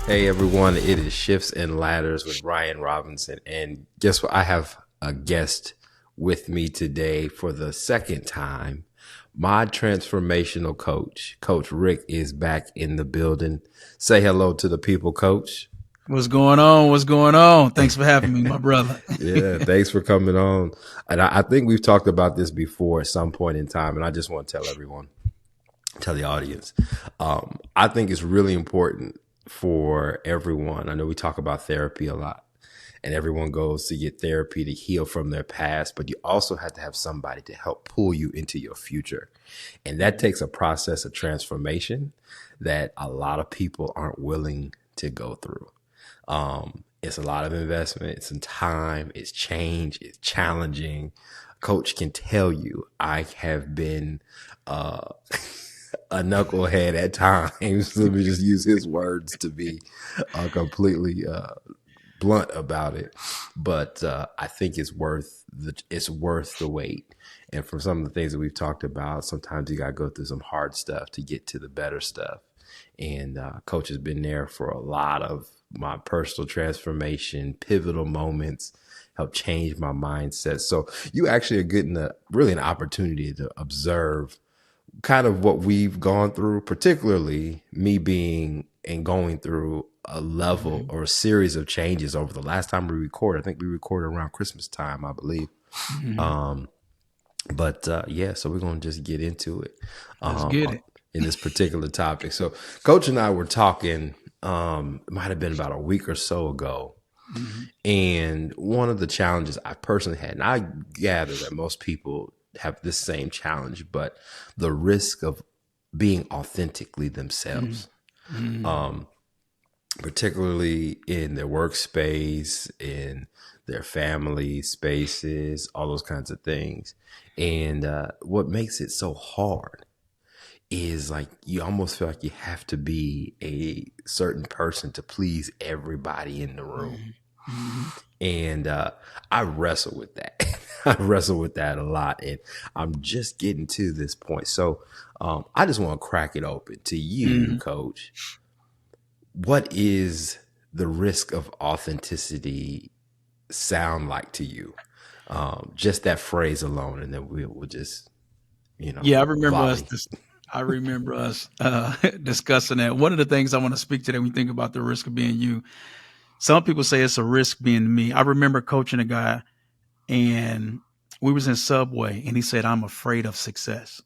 Hey everyone, it is Shifts and Ladders with Ryan Robinson. And guess what? I have a guest with me today for the second time. My transformational coach, Coach Rick, is back in the building. Say hello to the people, Coach. What's going on? What's going on? Thanks for having me, my brother. Yeah, thanks for coming on. And I think we've talked about this before at some point in time, and I just want to tell everyone, tell the audience. I think it's really important for everyone. I know we talk about therapy a lot, and everyone goes to get therapy to heal from their past, but you also have to have somebody to help pull you into your future. And that takes a process of transformation that a lot of people aren't willing to go through. It's a lot of investment, it's in time, it's change, it's challenging. Coach can tell you I have been uh a knucklehead at times. Let me just use his words to be completely blunt about it. But I think it's worth the wait. And from some of the things that we've talked about, sometimes you got to go through some hard stuff to get to the better stuff. And Coach has been there for a lot of my personal transformation, pivotal moments, help change my mindset. So you actually are getting really an opportunity to observe kind of what we've gone through, particularly me being and going through a level Mhm. or a series of changes over the last time we recorded. I think we recorded around Christmas time, I believe. Mhm. Um, but yeah, so we're going to just get into it Let's um, get it. in this particular topic. So, Coach and I were talking, it might have been about a week or so ago. Mhm. And one of the challenges I personally had, and I gather that most people have this same challenge, but the risk of being authentically Mhm. themselves, Mhm. um, particularly in their workspace, in their family spaces, all those kinds of things. And what makes it so hard is like you almost feel like you have to be a certain person to please everybody in the room. Mhm. Mhm. And I wrestle with that. I wrestle with that a lot. And I'm just getting to this point. So I just want to crack it open to you, Mhm. Coach. What is the risk of authenticity sound like to you? Just that phrase alone, and then we'll just, Yeah, I remember us volley. this I remember us discussing that. One of the things I want to speak to that when you think about the risk of being you, some people say it's a risk being me. I remember coaching a guy and we was in Subway and he said, "I'm afraid of success.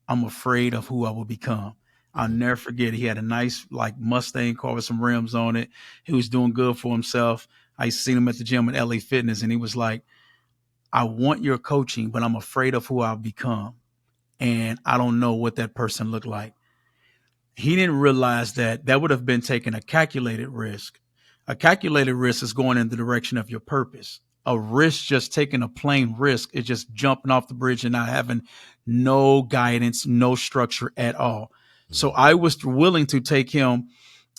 I'm afraid of who I will become." I'll Mhm. never forget. He had a nice like Mustang car with some rims on it. He was doing good for himself. I seen him at the gym at LA Fitness, and he was like, "I want your coaching, but I'm afraid of who I'll become, and I don't know what that person looked like." He didn't realize that that would have been taking a calculated risk. A calculated risk is going in the direction of your purpose. A risk, just taking a plain risk, is just jumping off the bridge and not having no guidance, no structure at all. So Mhm. I was willing to take him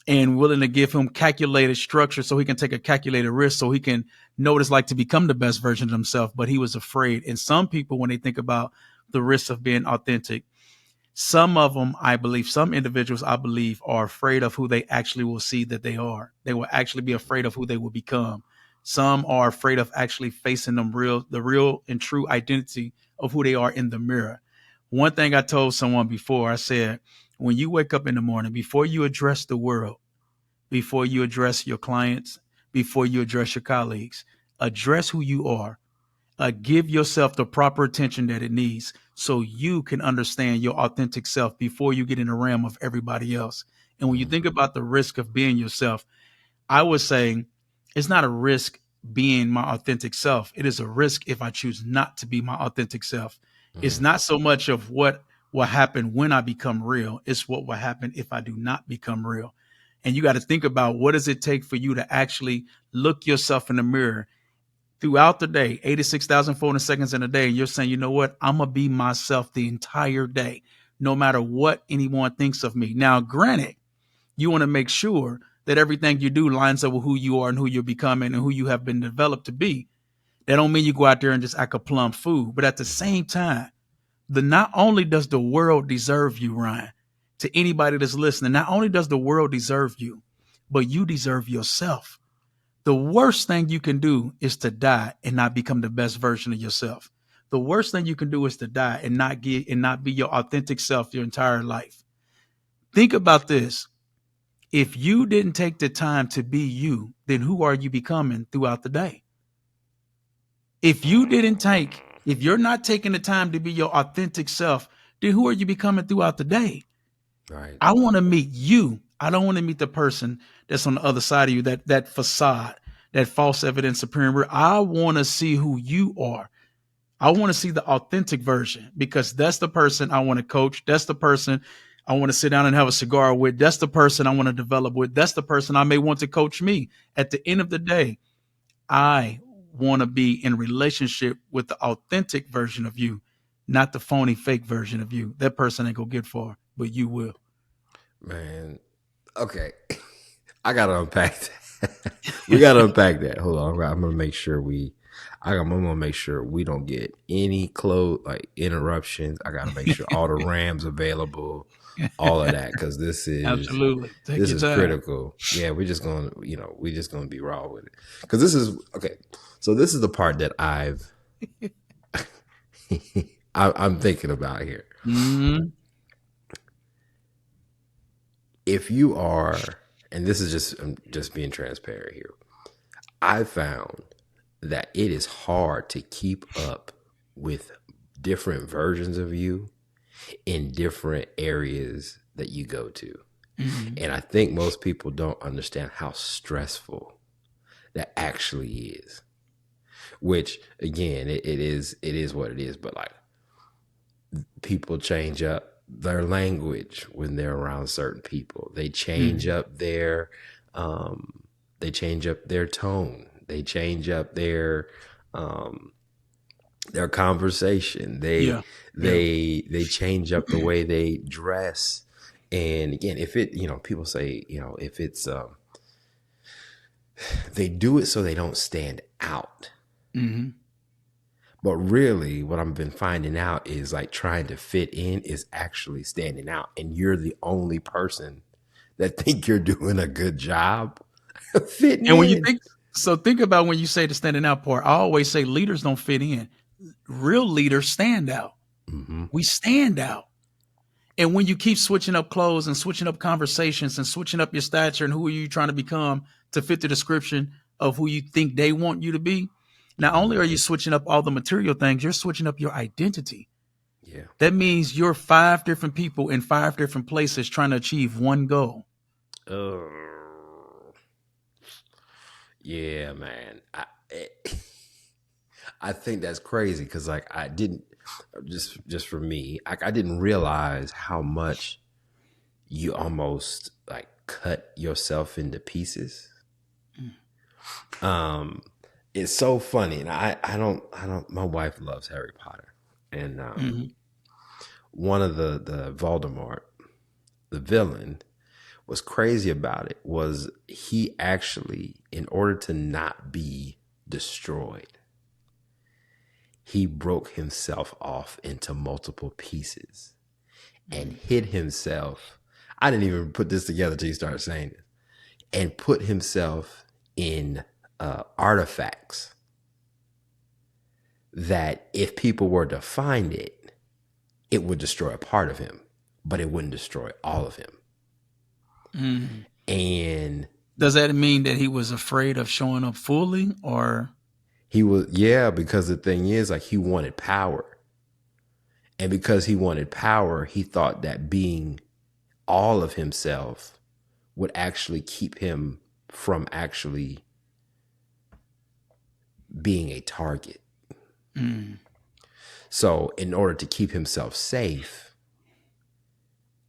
and willing to give him calculated structure so he can take a calculated risk so he can know what it's like to become the best version of himself. But he was afraid. And some people, when they think about the risks of being authentic, some of them, I believe, some individuals, I believe, are afraid of who they actually will see that they are. They will actually be afraid of who they will become. Some are afraid of actually facing the real and true identity of who they are in the mirror. One thing I told someone before, I said, when you wake up in the morning, before you address the world, before you address your clients, before you address your colleagues, address who you are. Give yourself the proper attention that it needs so you can understand your authentic self before you get in the realm of everybody else. And when you Mhm. think about the risk of being yourself, I would say it's not a risk being my authentic self. It is a risk if I choose not to be my authentic self. It's Mhm. not so much of what will happen when I become real, it's what will happen if I do not become real. And you got to think about, what does it take for you to actually look yourself in the mirror throughout the day, 86,400 seconds in a day, and you're saying, you know what, I'm going to be myself the entire day, no matter what anyone thinks of me. Now, granted, you want to make sure that everything you do lines up with who you are and who you're becoming and who you have been developed to be. That don't mean you go out there and just act a plum fool. But at the Mhm. same time, the not only does the world deserve you, Ryan, to anybody that's listening, not only does the world deserve you, but you deserve yourself. The worst thing you can do is to die and not become the best version of yourself. The worst thing you can do is to die and not be your authentic self your entire life. Think about this. If you didn't take the time to be you, then who are you becoming throughout the day? If you're not taking the time to be your authentic self, then who are you becoming throughout the day? Right. I want to meet you. I don't want to meet the person that's on the other side of you, that facade, that false evidence appearing. I want to see who you are. I want to see the authentic version, because that's the person I want to coach. That's the person I want to sit down and have a cigar with. That's the person I want to develop with. That's the person I may want to coach me. At the end of the day, I want to be in relationship with the authentic version of you, not the phony fake version of you. That person ain't gonna get far, but you will. Man. Okay. I gotta unpack that. We gotta unpack that. Hold on. I'm gonna make sure I'm gonna make sure we don't get any interruptions. I gotta make sure all the RAMs available, all of that, because Absolutely. Take this your is time. critical. Yeah, we're just gonna be raw with it, because this is okay. So this is the part that I'm thinking about here. Mm-hmm. If you are, and this is I'm just being transparent here, I found that it is hard to keep up with different versions of you in different areas that you go to. Mm-hmm. And I think most people don't understand how stressful that actually is. Which again, it is what it is. But like, people change up their language when they're around certain people. They change up their tone. They change up their conversation. Yeah. They change up the way they dress. And again, if it, people say, if it's they do it so they don't stand out. Mm-hmm. But really, what I've been finding out is like trying to fit in is actually standing out. And you're the only person that think you're doing a good job fitting And when you in. think about when you say the standing out part, I always say leaders don't fit in. Real leaders stand out. Mm-hmm. We stand out. And when you keep switching up clothes and switching up conversations and switching up your stature and who are you trying to become to fit the description of who you think they want you to be, not only are you switching up all the material things, you're switching up your identity. Yeah. That means you're 5 different people in 5 different places trying to achieve one goal. Yeah, man. I think that's crazy, because like I didn't just for me, I didn't realize how much you almost like cut yourself into pieces. It's so funny, and I don't. My wife loves Harry Potter, and one of the Voldemort, the villain, what's crazy about it was he actually, in order to not be destroyed, he broke himself off into multiple pieces and hid himself. I didn't even put this together until you started saying it. And put himself in artifacts that if people were to find it, it would destroy a part of him, but it wouldn't destroy all of him. And does that mean that he was afraid of showing up fully, or? He was, yeah, because the thing is, like, he wanted power. And because he wanted power, he thought that being all of himself would actually keep him from actually being a target. So in order to keep himself safe,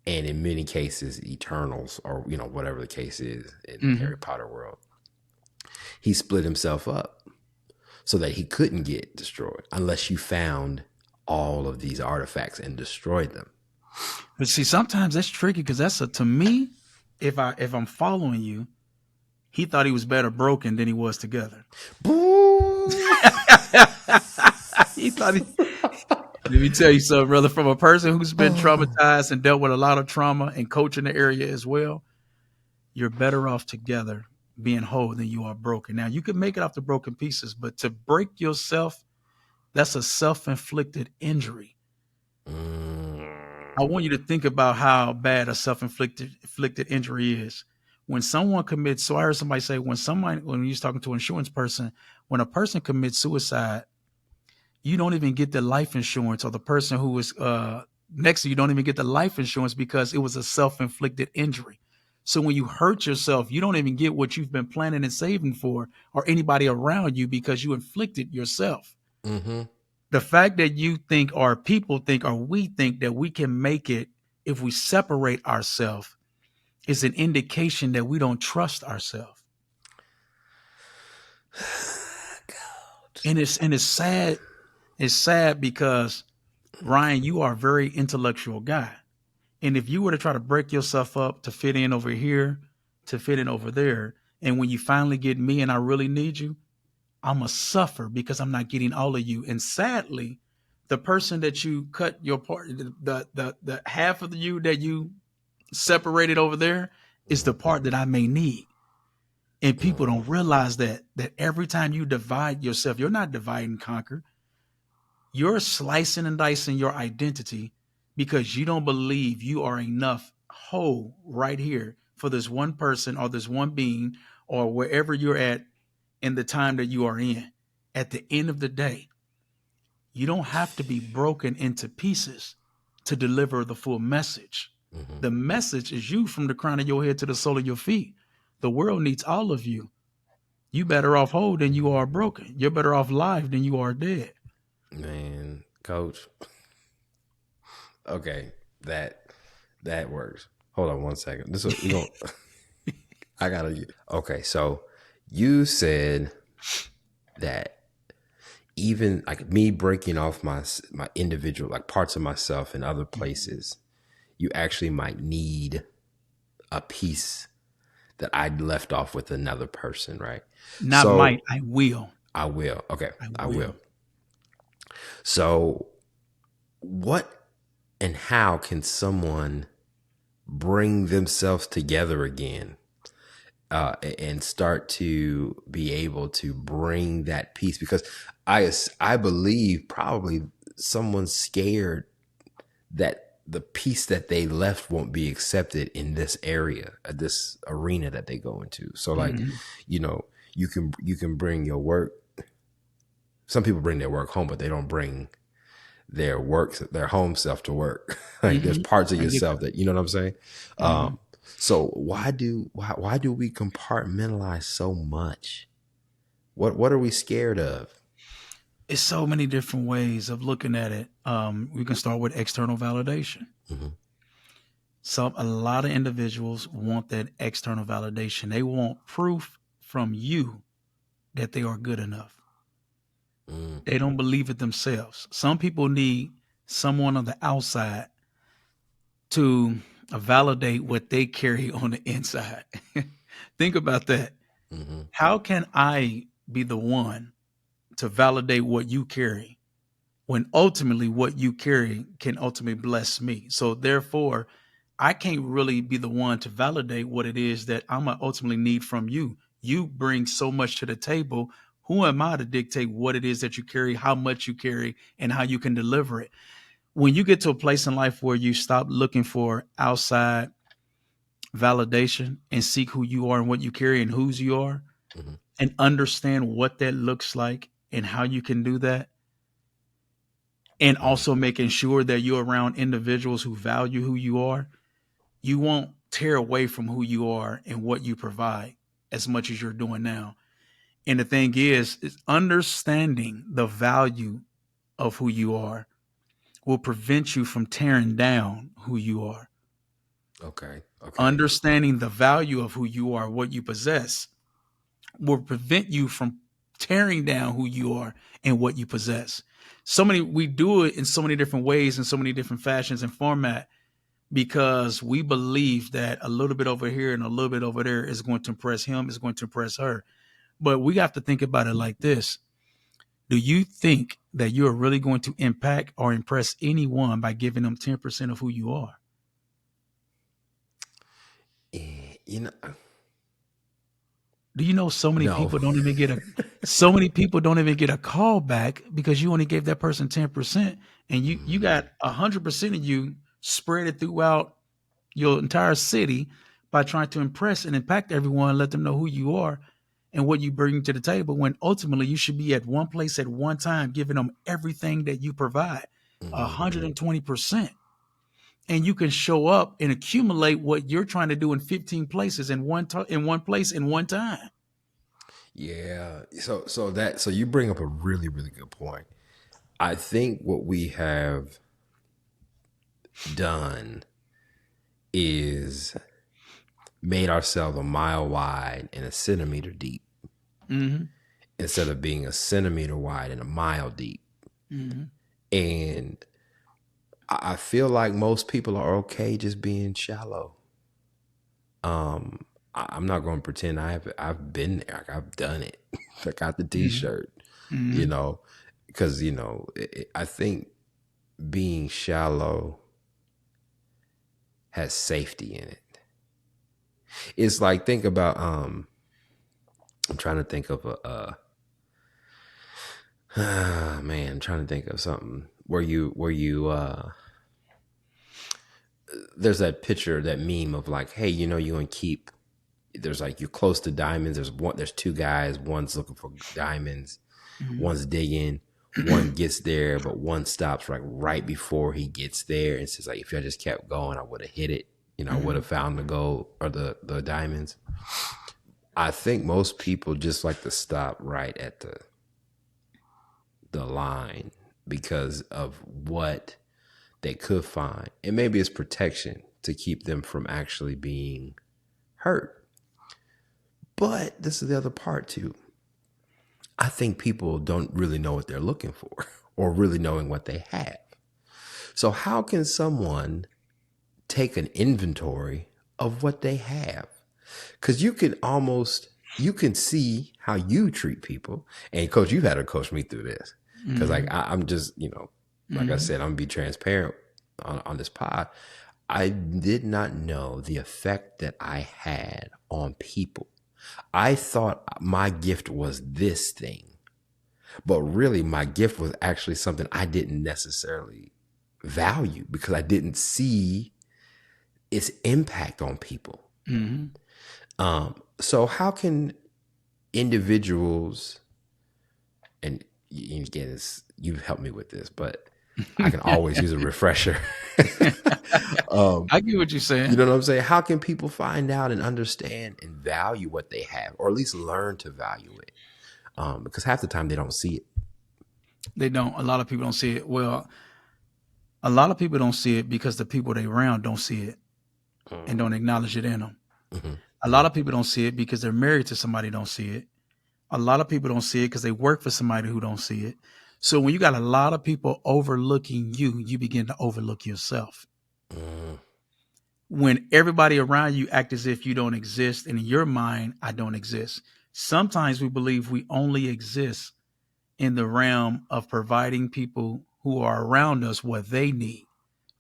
and in many cases, Eternals, or, whatever the case is in Harry Potter world, he split himself up so that he couldn't get destroyed unless you found all of these artifacts and destroyed them. But see, sometimes that's tricky, because to me, if I'm following you, he thought he was better broken than he was together. He thought let me tell you something, brother, from a person who's been traumatized and dealt with a lot of trauma and coaching the area as well. you're better off together being whole than you are broken. Now, you can make it off the broken pieces, but to break yourself, that's a self-inflicted injury. I Mm. want you to think about how bad a self-inflicted injury is. When someone commits, so I heard somebody say, when you was talking to an insurance person, when a person commits suicide, you don't even get the life insurance, or the person who was next to you don't even get the life insurance because it was a self-inflicted injury. So when you hurt yourself, you don't even get what you've been planning and saving for, or anybody around you, because you inflicted yourself. Mm-hmm. The fact that you think, or people think, or we think that we can make it if we separate ourselves is an indication that we don't trust ourselves. God. And it's sad. It's sad because, Ryan, you are a very intellectual guy. And if you were to try to break yourself up to fit in over here, to fit in over there, and when you finally get me and I really need you, I'm going to suffer because I'm not getting all of you. And sadly, the person that you cut your part, the half of you that you separated over there, is the Mm-hmm. part that I may need. And people Mm. don't realize that every time you divide yourself, you're not divide and conquer. You're slicing and dicing your identity because you don't believe you are enough whole right here for this one person or this one being or wherever you're at in the time that you are in. At the end of the day, you don't have to be broken into pieces to deliver the full message. Mm-hmm. The message is you from the crown of your head to the sole of your feet. The world needs all of you. You better off whole than you are broken. You're better off live than you are dead. Man, coach. Okay, that that works. Hold on one second. This is we going I gotta. Okay, so you said that even like me breaking off my individual like parts of myself in other places, you actually might need a piece that I'd left off with another person, right? Not might, So I will. I will. Okay, I I will. will. So what and how can someone bring themselves together again and start to be able to bring that peace? Because I believe probably someone's scared that the peace that they left won't be accepted in this area, this arena that they go into. So like, Mhm. you know, you can bring your work. Some people bring their work home, but they don't bring their home self to work. Like there's Mhm. parts of I get yourself that. that you know what I'm saying. Mhm. So why do we compartmentalize so much? What are we scared of? It's so many different ways of looking at it. We can start with external validation. Mm-hmm. A lot of individuals want that external validation. They want proof from you that they are good enough. Mm-hmm. They don't believe it themselves. Some people need someone on the outside to validate what they carry on the inside. Think about that. Mm-hmm. How can I be the one to validate what you carry when ultimately what you carry can ultimately bless me? So therefore, I can't really be the one to validate what it is that I'm gonna ultimately need from you. You bring so much to the table. Who am I to dictate what it is that you carry, how much you carry, and how you can deliver it? When you get to a place in life where you stop looking for outside validation and seek who you are and what you carry and whose you are, Mm-hmm. and understand what that looks like and how you can do that, and Mm-hmm. also making sure that you're around individuals who value who you are, you won't tear away from who you are and what you provide as much as you're doing now. And the thing is understanding the value of who you are will prevent you from tearing down who you are. Okay. Okay. Understanding the value of who you are, what you possess, will prevent you from tearing down who you are and what you possess. We do it in so many different ways, in so many different fashions and format, because we believe that a little bit over here and a little bit over there is going to impress him, is going to impress her. But we have to think about it like this. Do you think that you are really going to impact or impress anyone by giving them 10% of who you are? You know. Do you know so many No. people don't even get a so many people don't even get a call back because you only gave that person 10% and you Mm, got 100% of you spread it throughout your entire city by trying to impress and impact everyone, let them know who you are and what you bring to the table when ultimately you should be at one place at one time, giving them everything that you provide, mhm. 120%. And you can show up and accumulate what you're trying to do in 15 places in one place in one time. Yeah. So you bring up a really, really good point. I think what we have done is made ourselves a mile wide and a centimeter deep Mm-hmm. instead of being a centimeter wide and a mile deep. Mm-hmm. And I feel like most people are okay just being shallow. I'm not going to pretend I've been there. Like I've done it. I got the Mm-hmm. T-shirt, you Mm-hmm. know, because I think being shallow has safety in it. It's like think about I'm trying to think of man, I'm trying to think of something where you there's that picture, that meme of like, hey, you gonna keep, there's like you're close to diamonds. There's two guys, one's looking for diamonds, one's digging, one gets there, but one stops right before he gets there and says like, if I just kept going, I would have hit it. I would Mm-hmm. have found the gold or the diamonds. I think most people just like to stop right at the line because of what they could find. And maybe it's protection to keep them from actually being hurt. But this is the other part too. I think people don't really know what they're looking for or really knowing what they have. So, how can someone take an inventory of what they have? Because you can see how you treat people. And coach, you've had to coach me through this. Because like Mm-hmm. I'm just, like I Mm-hmm. said, I'm gonna be transparent on this pod. I did not know the effect that I had on people. I thought my gift was this thing, but really my gift was actually something I didn't necessarily value because I didn't see its impact on people. Mm-hmm. So how can individuals, and again, you've helped me with this, but I can always use a refresher. um, I get what you're you saying. know what I'm saying? How can people find out and understand and value what they have, or at least learn to value it? Because half the time they don't see it. They don't. A lot of people don't see it. Well, a lot of people don't see it because the people they around don't see it and don't acknowledge it in them. Mm-hmm, A lot of people don't see it because they're married to somebody who don't see it. A lot of people don't see it because they work for somebody who don't see it. So when you got a lot of people overlooking you, you begin to overlook yourself. mm-hmm, When everybody around you act as if you don't exist, and in your mind, I don't exist. Sometimes we believe we only exist in the realm of providing people who are around us what they need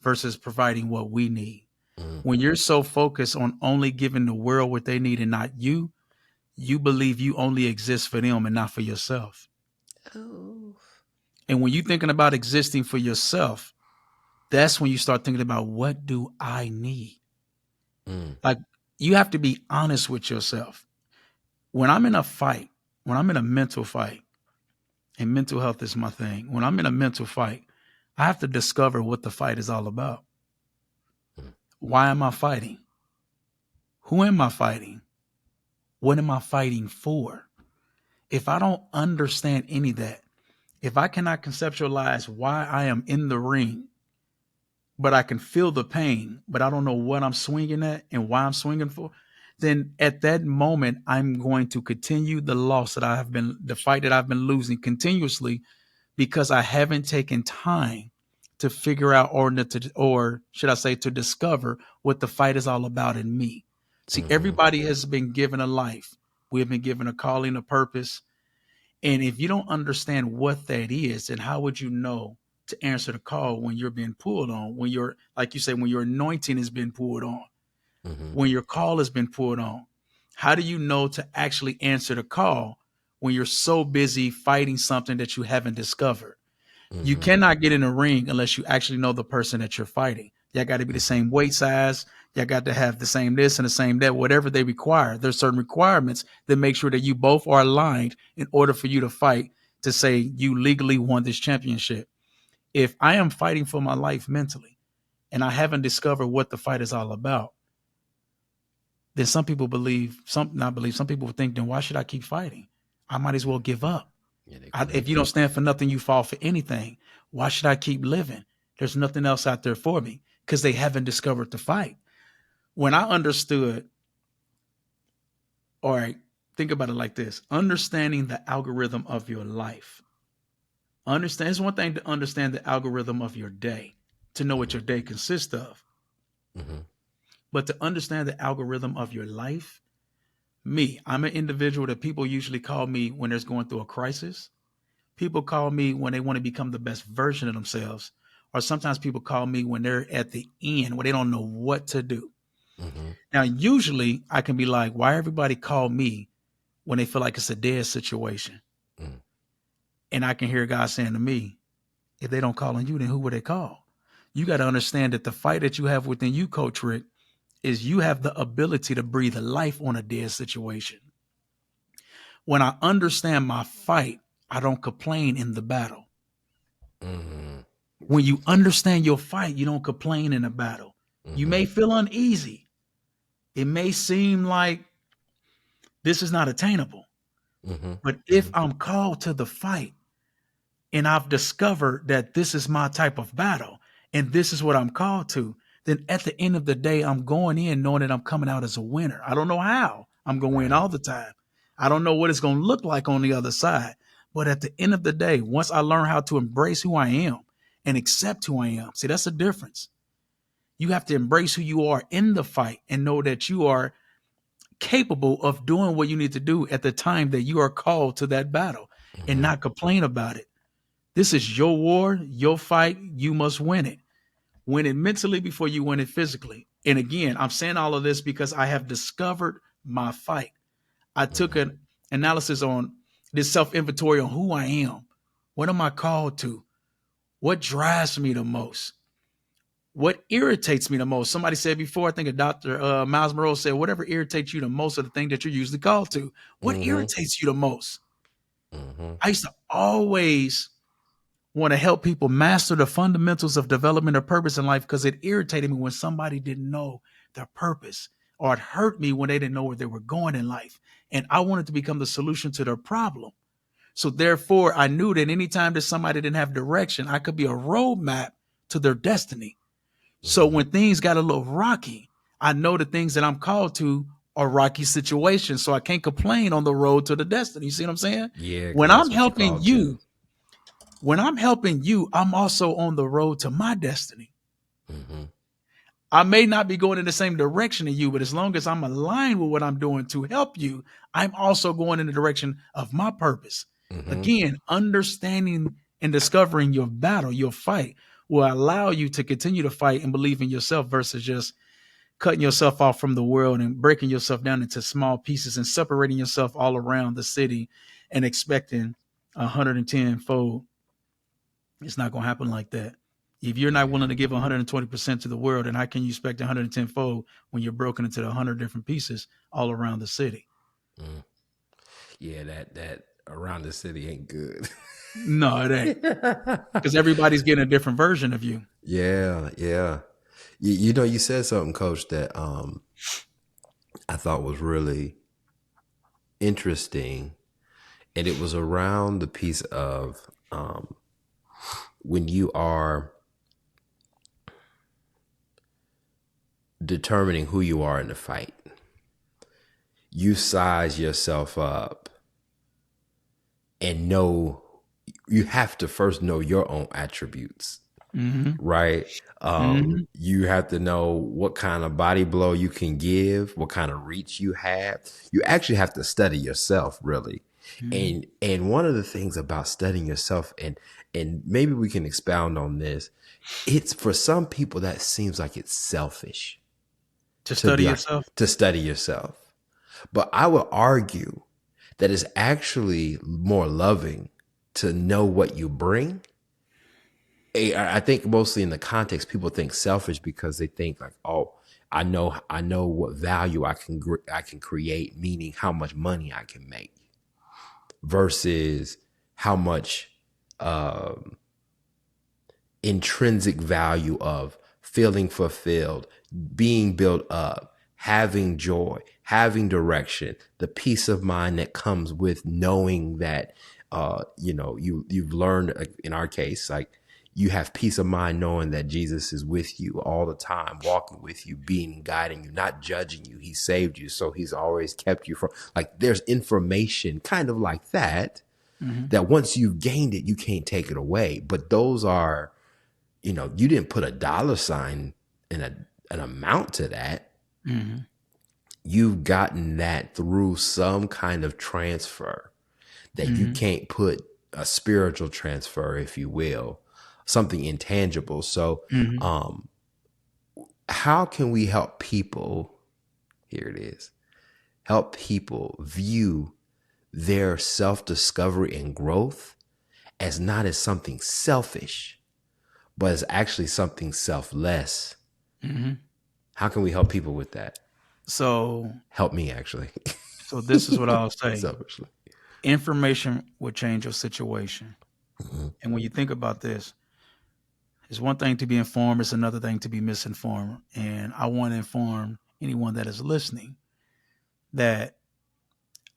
versus providing what we need. mm-hmm. When you're so focused on only giving the world what they need and not you, you believe you only exist for them and not for yourself. Oh. And when you're thinking about existing for yourself, that's when you start thinking about what do I need? Mm, Like you have to be honest with yourself. When I'm in a fight, when I'm in a mental fight, and mental health is my thing, when I'm in a mental fight, I have to discover what the fight is all about. mm, Why am I fighting? Who am I fighting? What am I fighting for? If I don't understand any of that, if I cannot conceptualize why I am in the ring, but I can feel the pain, but I don't know what I'm swinging at and why I'm swinging for, then at that moment, I'm going to continue the fight that I've been losing continuously because I haven't taken time to figure out or should I say to discover what the fight is all about in me. See, mm-hmm, everybody has been given a life. We have been given a calling, a purpose. And if you don't understand what that is, then how would you know to answer the call when you're being pulled on, when like you say, when your anointing has been pulled on, mm-hmm, when your call has been pulled on? How do you know to actually answer the call when you're so busy fighting something that you haven't discovered? You Mm-hmm. cannot get in a ring unless you actually know the person that you're fighting. Y'all got to be the Mm-hmm. same weight size. Y'all got to have the same this and the same that, whatever they require. There's certain requirements that make sure that you both are aligned in order for you to fight to say you legally won this championship. If I am fighting for my life mentally and I haven't discovered what the fight is all about, then some people believe, some not believe, some people think, then why should I keep fighting? I might as well give up. Yeah, they If you quit. don't stand for nothing, you fall for anything. Why should I keep living? There's nothing else out there for me because they haven't discovered the fight. When I understood, all right, think about it like this, understanding the algorithm of your life. Understand, it's one thing to understand the algorithm of your day, to know what Mm-hmm. your day consists of, Mm-hmm. but to understand the algorithm of your life. I'm an individual that people usually call me when there's going through a crisis. People call me when they want to become the best version of themselves. Or sometimes people call me when they're at the end where they don't know what to do. Mm-hmm. Now, usually I can be like, why everybody call me when they feel like it's a dead situation? Mm-hmm. And I can hear God saying to me, if they don't call on you, then who would they call? You got to understand that the fight that you have within you, Coach Rick, is you have the ability to breathe life on a dead situation. When I understand my fight, I don't complain in the battle. Mm-hmm. When you understand your fight, you don't complain in a battle. You Mm-hmm. may feel uneasy. It may seem like this is not attainable. Mm-hmm. But if Mm-hmm. I'm called to the fight and I've discovered that this is my type of battle and this is what I'm called to, then at the end of the day, I'm going in knowing that I'm coming out as a winner. I don't know how I'm going to win Right. all the time. I don't know what it's going to look like on the other side. But at the end of the day, once I learn how to embrace who I am and accept who I am, see, that's the difference. You have to embrace who you are in the fight and know that you are capable of doing what you need to do at the time that you are called to that battle and Mm-hmm. not complain about it. This is your war, your fight. You must win it. Win it mentally before you win it physically. And again, I'm saying all of this because I have discovered my fight. I took Mm-hmm. an analysis on this self inventory on who I am. What am I called to? What drives me the most? What irritates me the most? Somebody said before, I think a Dr. Miles Monroe said, whatever irritates you the most of the thing that you're usually called to. What Mm-hmm. irritates you the most? Mm-hmm. I used to always want to help people master the fundamentals of development or purpose in life because it irritated me when somebody didn't know their purpose, or it hurt me when they didn't know where they were going in life. And I wanted to become the solution to their problem. So therefore, I knew that anytime that somebody didn't have direction, I could be a roadmap to their destiny. So Mm-hmm. when things got a little rocky, I know the things that I'm called to are rocky situations. So I can't complain on the road to the destiny. You see what I'm saying? Yeah, because When that's I'm what you're helping called to. you, when I'm helping you, I'm also on the road to my destiny. Mm-hmm. I may not be going in the same direction as you, but as long as I'm aligned with what I'm doing to help you, I'm also going in the direction of my purpose. Mm-hmm. Again, understanding and discovering your battle, your fight, will allow you to continue to fight and believe in yourself versus just cutting yourself off from the world and breaking yourself down into small pieces and separating yourself all around the city and expecting 110 fold. It's not going to happen like that. If you're not willing Yeah. to give 120% to the world, then how can you expect 110 fold when you're broken into 100 different pieces all around the city? Mm. Yeah, that around the city ain't good. No, it ain't. Because everybody's getting a different version of you. Yeah, yeah. You know, you said something, Coach, that I thought was really interesting, and it was around the piece of when you are determining who you are in the fight, you size yourself up and know you have to first know your own attributes, Mm-hmm. right? Mm-hmm. You have to know what kind of body blow you can give, what kind of reach you have. You actually have to study yourself, really. Mm-hmm. And one of the things about studying yourself, and maybe we can expound on this, it's for some people that seems like it's selfish To to study be like yourself. to study yourself. But I would argue that it's actually more loving to know what you bring. I think mostly in the context, people think selfish because they think like, oh, I know what value I can create, meaning how much money I can make, versus how much um, intrinsic value of feeling fulfilled, being built up, having joy, having direction, the peace of mind that comes with knowing that you've learned, in our case, like you have peace of mind knowing that Jesus is with you all the time, walking with you, being guiding you, not judging you. He saved you, so he's always kept you from, like, there's information kind of like that, Mm-hmm. that once you've gained it, you can't take it away. But those are, you didn't put a dollar sign in an amount to that. Mm-hmm. You've gotten that through some kind of transfer that you Mm-hmm. can't put a spiritual transfer, if you will, something intangible. So, Mm-hmm. how can we help people? Here it is. Help people view their self-discovery and growth as not as something selfish, but as actually something selfless. Mm-hmm. How can we help people with that? So, Help me, actually. so this is what I'll say. Selfishly. Information will change your situation. Mm-hmm. And when you think about this, it's one thing to be informed, it's another thing to be misinformed. And I want to inform anyone that is listening that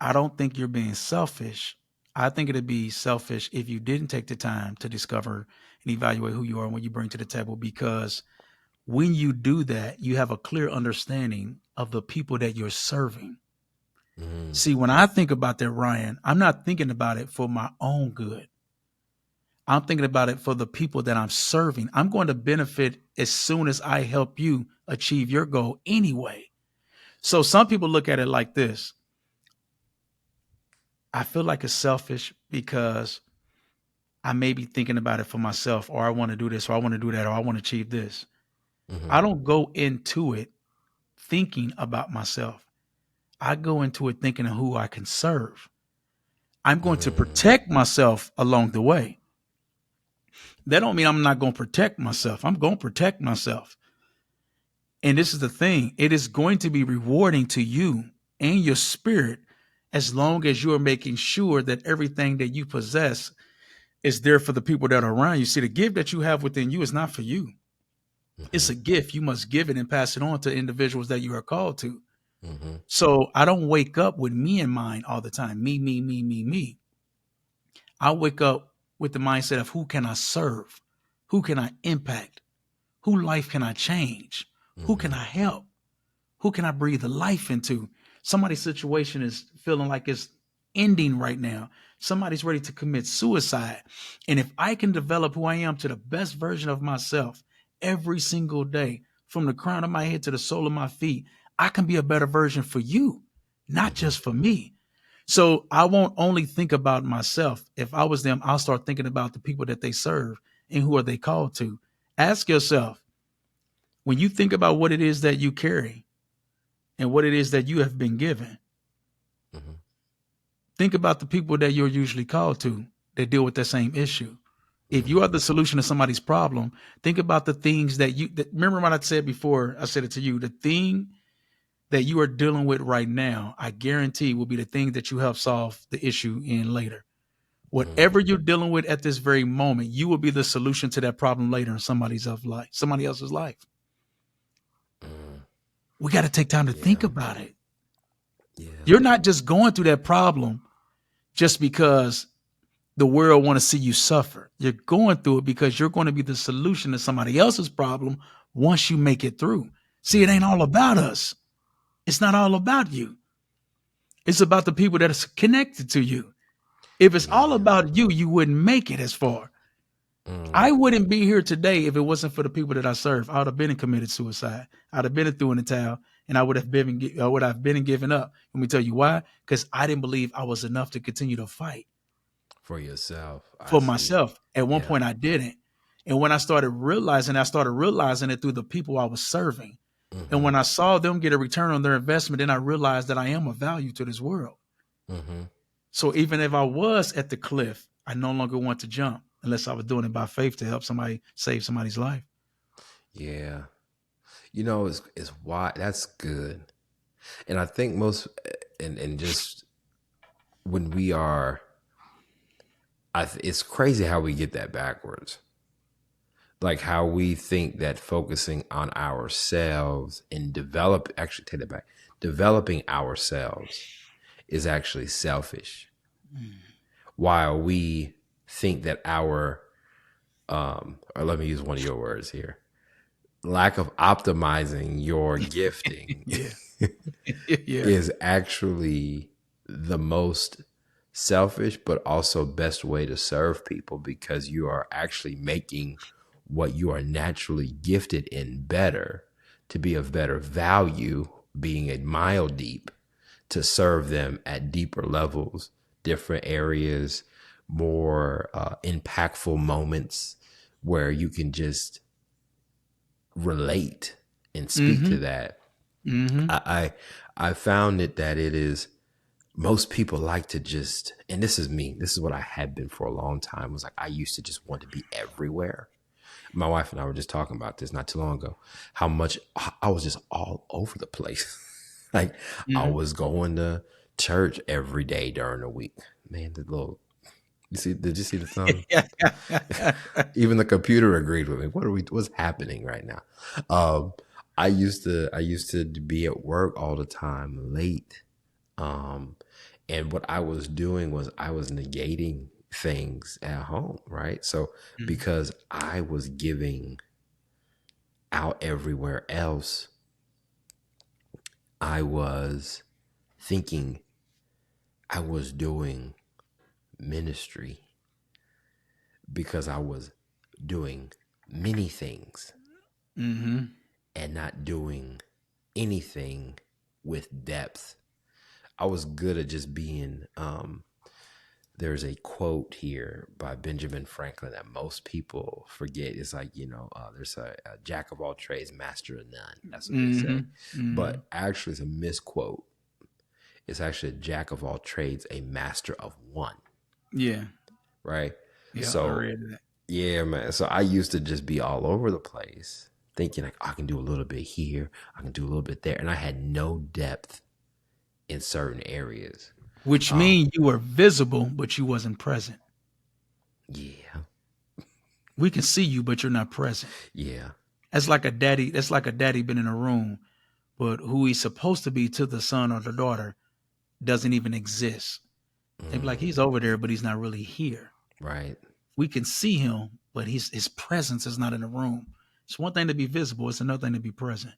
I don't think you're being selfish. I think it'd be selfish if you didn't take the time to discover and evaluate who you are and what you bring to the table, because when you do that, you have a clear understanding of the people that you're serving. Mm-hmm. See, when I think about that, Ryan, I'm not thinking about it for my own good. I'm thinking about it for the people that I'm serving. I'm going to benefit as soon as I help you achieve your goal anyway. So some people look at it like this. I feel like it's selfish because I may be thinking about it for myself, or I want to do this, or I want to do that, or I want to achieve this. Mm-hmm. I don't go into it thinking about myself. I go into it thinking of who I can serve. I'm going to Mm-hmm. protect myself along the way. That don't mean I'm not going to protect myself. I'm going to protect myself. And this is the thing. It is going to be rewarding to you and your spirit as long as you are making sure that everything that you possess is there for the people that are around you. See, the gift that you have within you is not for you. It's Mm-hmm. a gift. You must give it and pass it on to individuals that you are called to. Mm-hmm. So I don't wake up with me in mind all the time. Me, me, me, me, me. I wake up with the mindset of who can I serve? Who can I impact? Who life can I change? Who can Mm-hmm. I help? Who can I breathe a life into? Somebody's situation is feeling like it's ending right now. Somebody's ready to commit suicide. And if I can develop who I am to the best version of myself every single day, from the crown of my head to the sole of my feet, I can be a better version for you, not Mm-hmm. just for me. So I won't only think about myself. If I was them, I'll start thinking about the people that they serve and who are they called to. Ask yourself, when you think about what it is that you carry and what it is that you have been given, Mm-hmm. think about the people that you're usually called to that deal with that same issue. If you are Mm-hmm. the solution to somebody's problem, think about the things remember what I said before, I said it to you, the thing that you are dealing with right now, I guarantee will be the thing that you help solve the issue in later. Whatever you're dealing with at this very moment, you will be the solution to that problem later in somebody else's life. Mm-hmm. We got to take time to think Yeah. about it. Yeah. You're not just going through that problem just because the world want to see you suffer. You're going through it because you're going to be the solution to somebody else's problem once you make it through. See, it Mm-hmm. ain't all about us. It's not all about you. It's about the people that are connected to you. If it's all Yeah. about you, you wouldn't make it as far. Mm. I wouldn't be here today if it wasn't for the people that I serve. I would have been and committed suicide. I'd have been through in the towel, and I would have been and given up. Let me tell you why. Because I didn't believe I was enough to continue to fight For yourself. I for see. myself. At one Yeah. point, I didn't. And when I started realizing it through the people I was serving. And Mm-hmm. when I saw them get a return on their investment, then I realized that I am of value to this world. Mm-hmm. So even if I was at the cliff, I no longer want to jump unless I was doing it by faith to help somebody save somebody's life. Yeah. It's why that's good. And I think most, and just when we are, it's crazy how we get that backwards. Like how we think that focusing on ourselves and actually take that back, developing ourselves is actually selfish. While we think that or let me use one of your words here, lack of optimizing your gifting Yeah. Yeah. is actually the most selfish, but also best way to serve people because you are actually making what you are naturally gifted in better to be of better value, being a mile deep to serve them at deeper levels, different areas, more impactful moments where you can just relate and speak Mm-hmm. to that. Mm-hmm. I found that it is most people like to just, and this is me, this is what I had been for a long time, was like I used to just want to be everywhere. My wife and I were just talking about this not too long ago, how much I was just all over the place. Like I Mm-hmm. was going to church every day during the week. Man, the little, did you see the thumb? Even the computer agreed with me. What's happening right now? Um, I used to be at work all the time late. Um, and what I was doing was I was negating things at home, right? So because I was giving out everywhere else, I was thinking I was doing ministry because I was doing many things Mm-hmm. and not doing anything with depth. I was good at just being there's a quote here by Benjamin Franklin that most people forget. It's like, there's a jack of all trades, master of none. That's what they Mm-hmm. say. Mm-hmm. But actually, it's a misquote. It's actually a jack of all trades, a master of one, Yeah. right? Yeah. I So, read that. yeah, man. So I used to just be all over the place thinking like I can do a little bit here, I can do a little bit there. And I had no depth in certain areas. Which Um, means you were visible, but you wasn't present. yeah, We can see you, but you're not present. yeah. That's like a daddy. That's like a daddy been in a room, but who he's supposed to be to the son or the daughter doesn't even exist. They be like, Mm, he's over there, but he's not really here. right. We can see him, but his presence is not in the room. It's one thing to be visible. It's another thing to be present.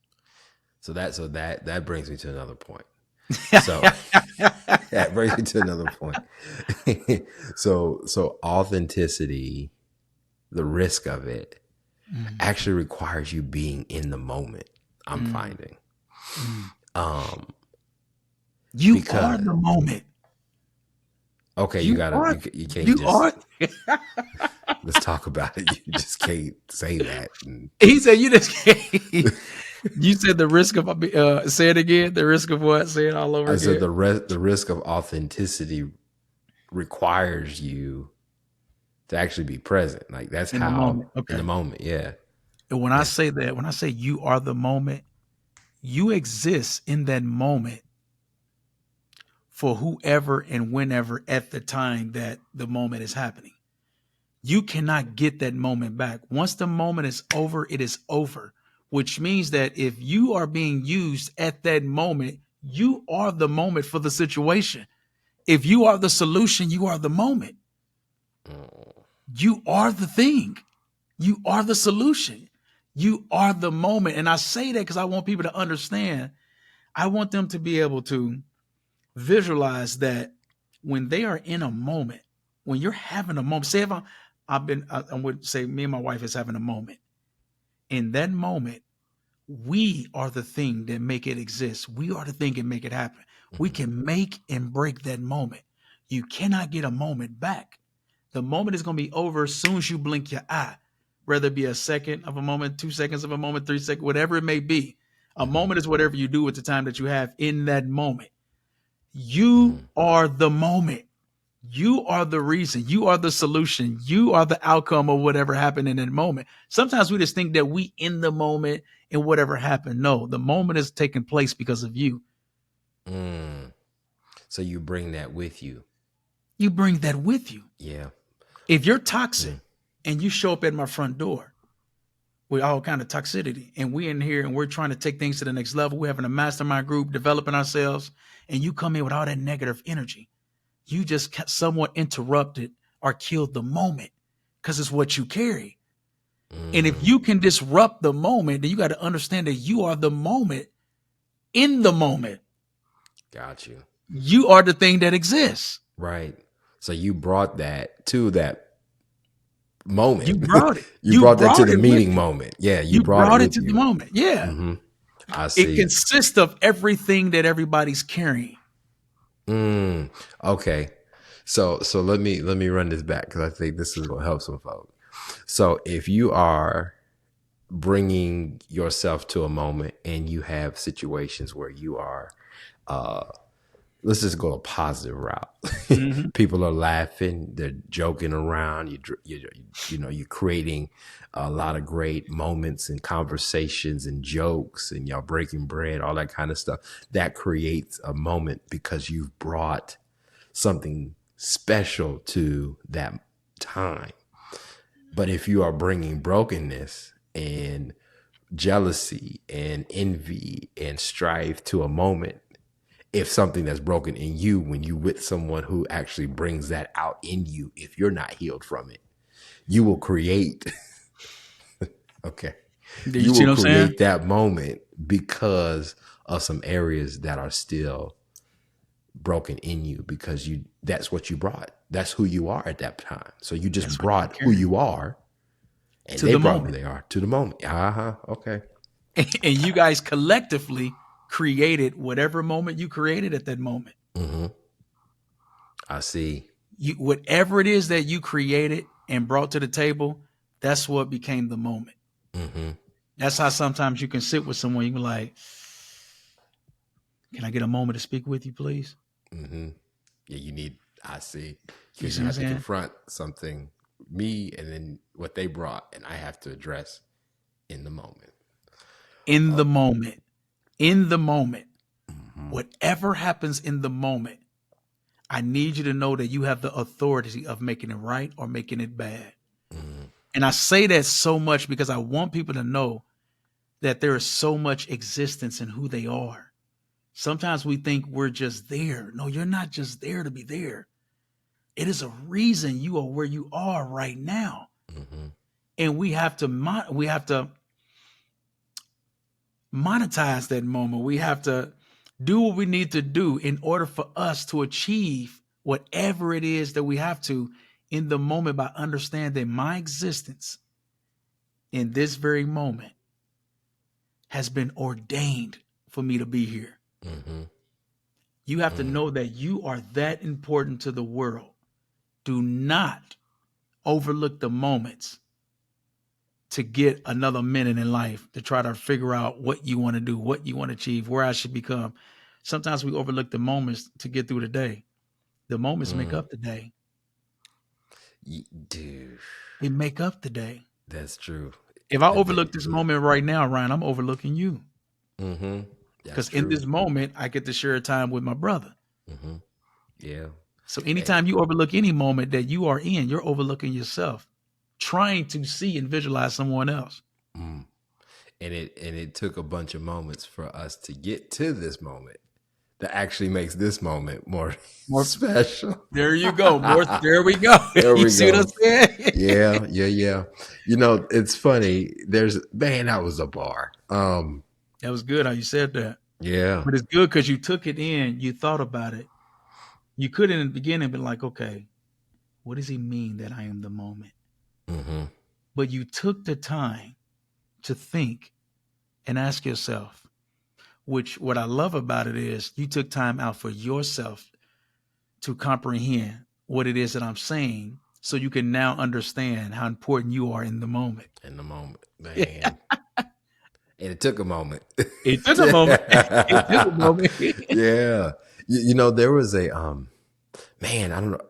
So that brings me to another point. So that brings me to another point. So authenticity, the risk of it, Mm, actually requires you being in the moment. I'm mm, finding, mm. um, You are because the moment. okay, you You gotta are. you can't You just are. let's talk about it. You just can't say that. And He said, "You just can't." You said the risk of say it again. The risk of what? Say it all over I said again. the risk of authenticity requires you to actually be present. Like that's In the how moment. in the Okay. moment. Yeah, And when I yeah. say that, when I say you are the moment, you exist in that moment for whoever and whenever at the time that the moment is happening. You cannot get that moment back. Once the moment is over, it is over, which means that if you are being used at that moment, you are the moment for the situation. If you are the solution, you are the moment. Mm, You are the thing. You are the solution. You are the moment. And I say that because I want people to understand. I want them to be able to visualize that when they are in a moment, when you're having a moment, say if I would say me and my wife is having a moment. In that moment, we are the thing that make it exist. We are the thing that make it happen. We mhm, can make and break that moment. You cannot get a moment back. The moment is going to be over as soon as you blink your eye, whether it be a second of a moment, 2 seconds of a moment, 3 seconds, whatever it may be. A moment is whatever you do with the time that you have in that moment. Mm-hmm. You are the moment. You are the reason. You are the solution. You are the outcome of whatever happened in that moment. Sometimes we just think that we in the moment and whatever happened. No, the moment is taking place because of you. Mm. So you bring that with you. You bring that with you. Yeah. If you're toxic Mm. and you show up at my front door with all kind of toxicity, and we in here and we're trying to take things to the next level, we're having a mastermind group, developing ourselves, and you come in with all that negative energy, you just somewhat interrupted or killed the moment because it's what you carry. And if Mm. you can disrupt the moment, then you got to understand that you are the moment in the moment. Got you. You are the thing that exists. Right. So you brought that to that moment. You brought it. You You brought that to brought the it with meeting you. moment. Yeah, you You brought it brought it with to the you. moment. Yeah. Mm-hmm. I It see. consists of everything that everybody's carrying. Mm. Okay. So let me run this back because I think this is gonna help some folks. So if you are bringing yourself to a moment and you have situations where you are uh let's just go a positive route. Mm-hmm. People are laughing, they're joking around. You're creating a lot of great moments and conversations and jokes, and y'all breaking bread, all that kind of stuff. That creates a moment because you've brought something special to that time. But if you are bringing brokenness and jealousy and envy and strife to a moment, if something that's broken in you, when you with someone who actually brings that out in you, if you're not healed from it, you will create okay, Do you you see will what I'm saying? create that moment because of some areas that are still broken in you, because you that's what you brought, that's who you are at that time. So you just That's what you're brought who carrying you are, and to they the brought who moment. they are to the moment. Uh-huh. Okay. And you guys collectively created whatever moment you created at that moment. Mm-hmm. I see. You, whatever it is that you created and brought to the table, that's what became the moment. Mm-hmm. That's how sometimes you can sit with someone, you can be like, can I get a moment to speak with you, please? Mm-hmm. Yeah, you need, I see, You because see you what I'm have to saying? confront something, me, and then what they brought, and I have to address in the moment. In Oh. the moment, in the moment, Mm-hmm. whatever happens in the moment, I need you to know that you have the authority of making it right or making it bad. Mm-hmm. And I say that so much because I want people to know that there is so much existence in who they are. Sometimes we think we're just there. No, you're not just there to be there. It is a reason you are where you are right now. Mm-hmm. And we have to monetize that moment. We have to do what we need to do in order for us to achieve whatever it is that we have to in the moment, by understanding my existence in this very moment has been ordained for me to be here. Mm-hmm. You have to Mm-hmm. know that you are that important to the world. Do not overlook the moments to get another minute in life to try to figure out what you want to do, what you want to achieve, where I should become. Sometimes we overlook the moments to get through the day. The moments make Mm. up the day. Dude, They make up the day. that's true. If I The- overlook this moment right now, Ryan, I'm overlooking you. mm-hmm. That's Because in true. this moment, I get to share time with my brother. Mm-hmm. Yeah. So And, anytime you overlook any moment that you are in, you're overlooking yourself, trying to see and visualize someone else. mm. And it took a bunch of moments for us to get to this moment that actually makes this moment more More, special. there you go. More, there we go. There You we see what I'm go. saying? Yeah, yeah, yeah. It's funny. There's man, that was a bar. That was good how you said that. Yeah. But it's good because you took it in, you thought about it. You could in the beginning be like, okay, what does he mean that I am the moment? Mm-hmm. But you took the time to think and ask yourself, which what I love about it is you took time out for yourself to comprehend what it is that I'm saying so you can now understand how important you are in the moment. In the moment, man. And it took a moment. It took a moment. It took a moment. Yeah. There was a man, I don't know.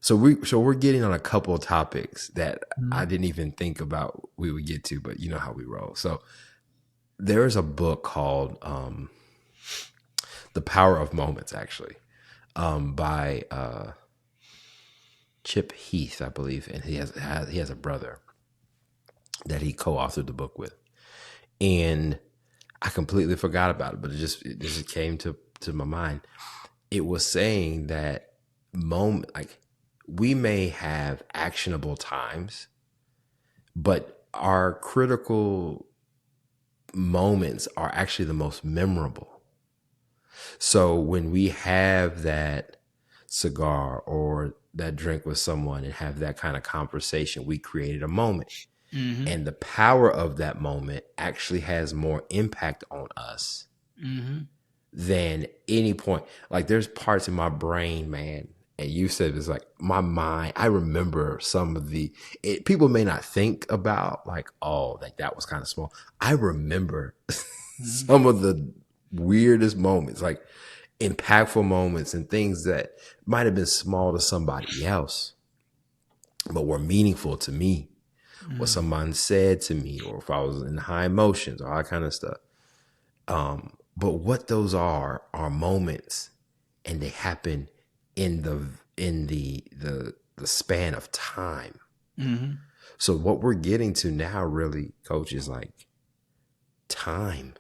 So we're getting on a couple of topics that I Mhm. didn't even think about we would get to, but you know how we roll. So there's a book called The Power of Moments, actually, by Chip Heath, I believe, and he has a brother that he co-authored the book with, and I completely forgot about it, but it just came to my mind. It was saying that moment, like, we may have actionable times, but our critical moments are actually the most memorable. So when we have that cigar or that drink with someone and have that kind of conversation, we created a moment. Mm-hmm. And the power of that moment actually has more impact on us Mm-hmm. than any point. Like, there's parts in my brain, man. And you said it's like my mind. I remember some of people may not think about, like, oh, like that was kind of small. I remember Mm-hmm. some of the weirdest moments, like impactful moments and things that might have been small to somebody else, but were meaningful to me. What Mm-hmm. someone said to me, or if I was in high emotions, all that kind of stuff. But what those are moments, and they happen in the span of time. Mm-hmm. So what we're getting to now, really, coach, is like time.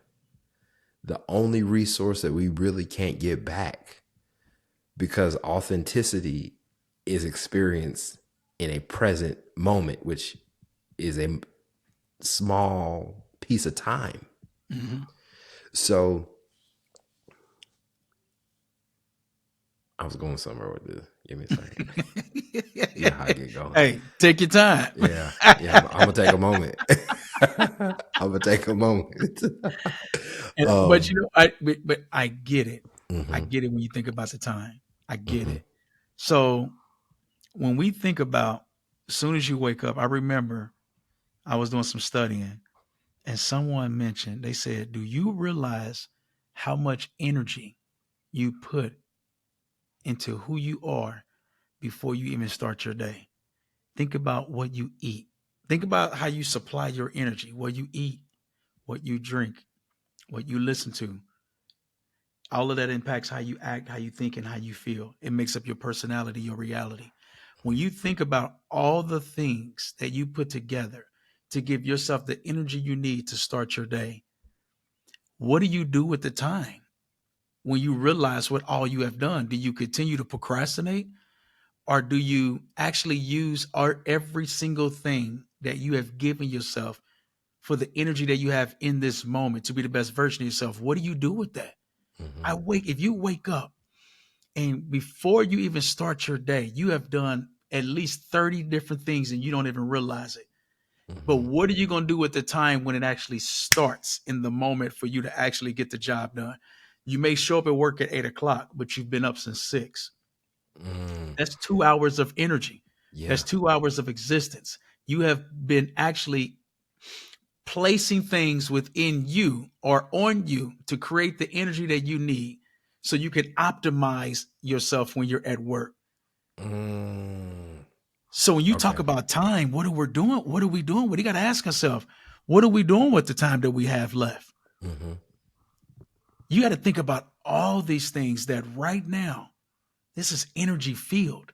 The only resource that we really can't get back, because authenticity is experienced in a present moment, which is a small piece of time. Mm-hmm. So I was going somewhere with this. Give me a second. You know how I get going. Hey, take your time. Yeah, yeah. I'm gonna take a moment. I'm gonna take a moment. But um, you know, but I get it. I hmm get it when you think about the time. I get hmm it. So when we think about as soon as you wake up, I remember I was doing some studying and someone mentioned, they said, do you realize how much energy you put into who you are before you even start your day? Think about what you eat. Think about how you supply your energy, what you eat, what you drink, what you listen to. All of that impacts how you act, how you think, and how you feel. It makes up your personality, your reality. When you think about all the things that you put together to give yourself the energy you need to start your day, what do you do with the time? When you realize what all you have done, do you continue to procrastinate, or do you actually use every single thing that you have given yourself for the energy that you have in this moment to be the best version of yourself? What do you do with that? hmm If you wake up and before you even start your day, you have done at least 30 different things and you don't even realize it. But hmm what are you going to do with the time when it actually starts in the moment for you to actually get the job done? You may show up at work at 8 o'clock, but you've been up since 6. mm, That's 2 hours of energy. That's yeah. 2 hours of existence. You have been actually placing things within you or on you to create the energy that you need so you can optimize yourself when you're at work. Mm, So when you talk okay. about time, what are we doing? What are we doing? What do you got to ask ourselves? What are we doing with the time that we have left? hmm You got to think about all these things that right now, this is energy field.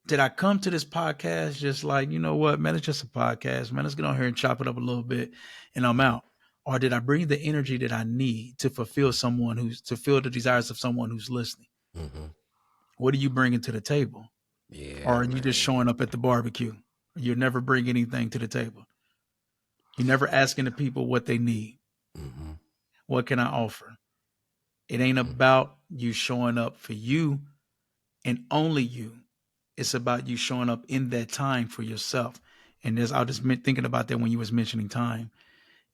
Did I come to this podcast just like, you know what, man, it's just a podcast, man, let's get on here and chop it up a little bit and I'm out? Or did I bring the energy that I need to fulfill the desires of someone who's listening? hmm What are you bringing to the table? Or Yeah, are you just man. showing up at the barbecue? You never bring anything to the table. You're never asking the people what they need. hmm What can I offer? It ain't about you showing up for you and only you. It's about you showing up in that time for yourself. And there's, I was just thinking about that when you was mentioning time.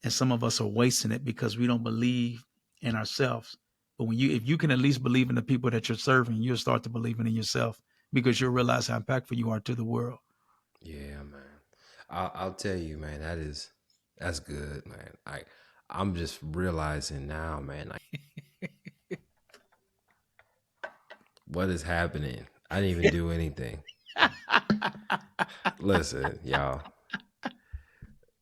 And some of us are wasting it because we don't believe in ourselves. But if you can at least believe in the people that you're serving, you'll start to believe in yourself because you'll realize how impactful you are to the world. Yeah, man. I'll tell you, man. That's good, man. I'm just realizing now, man, like, what is happening? I didn't even do anything. Listen, y'all.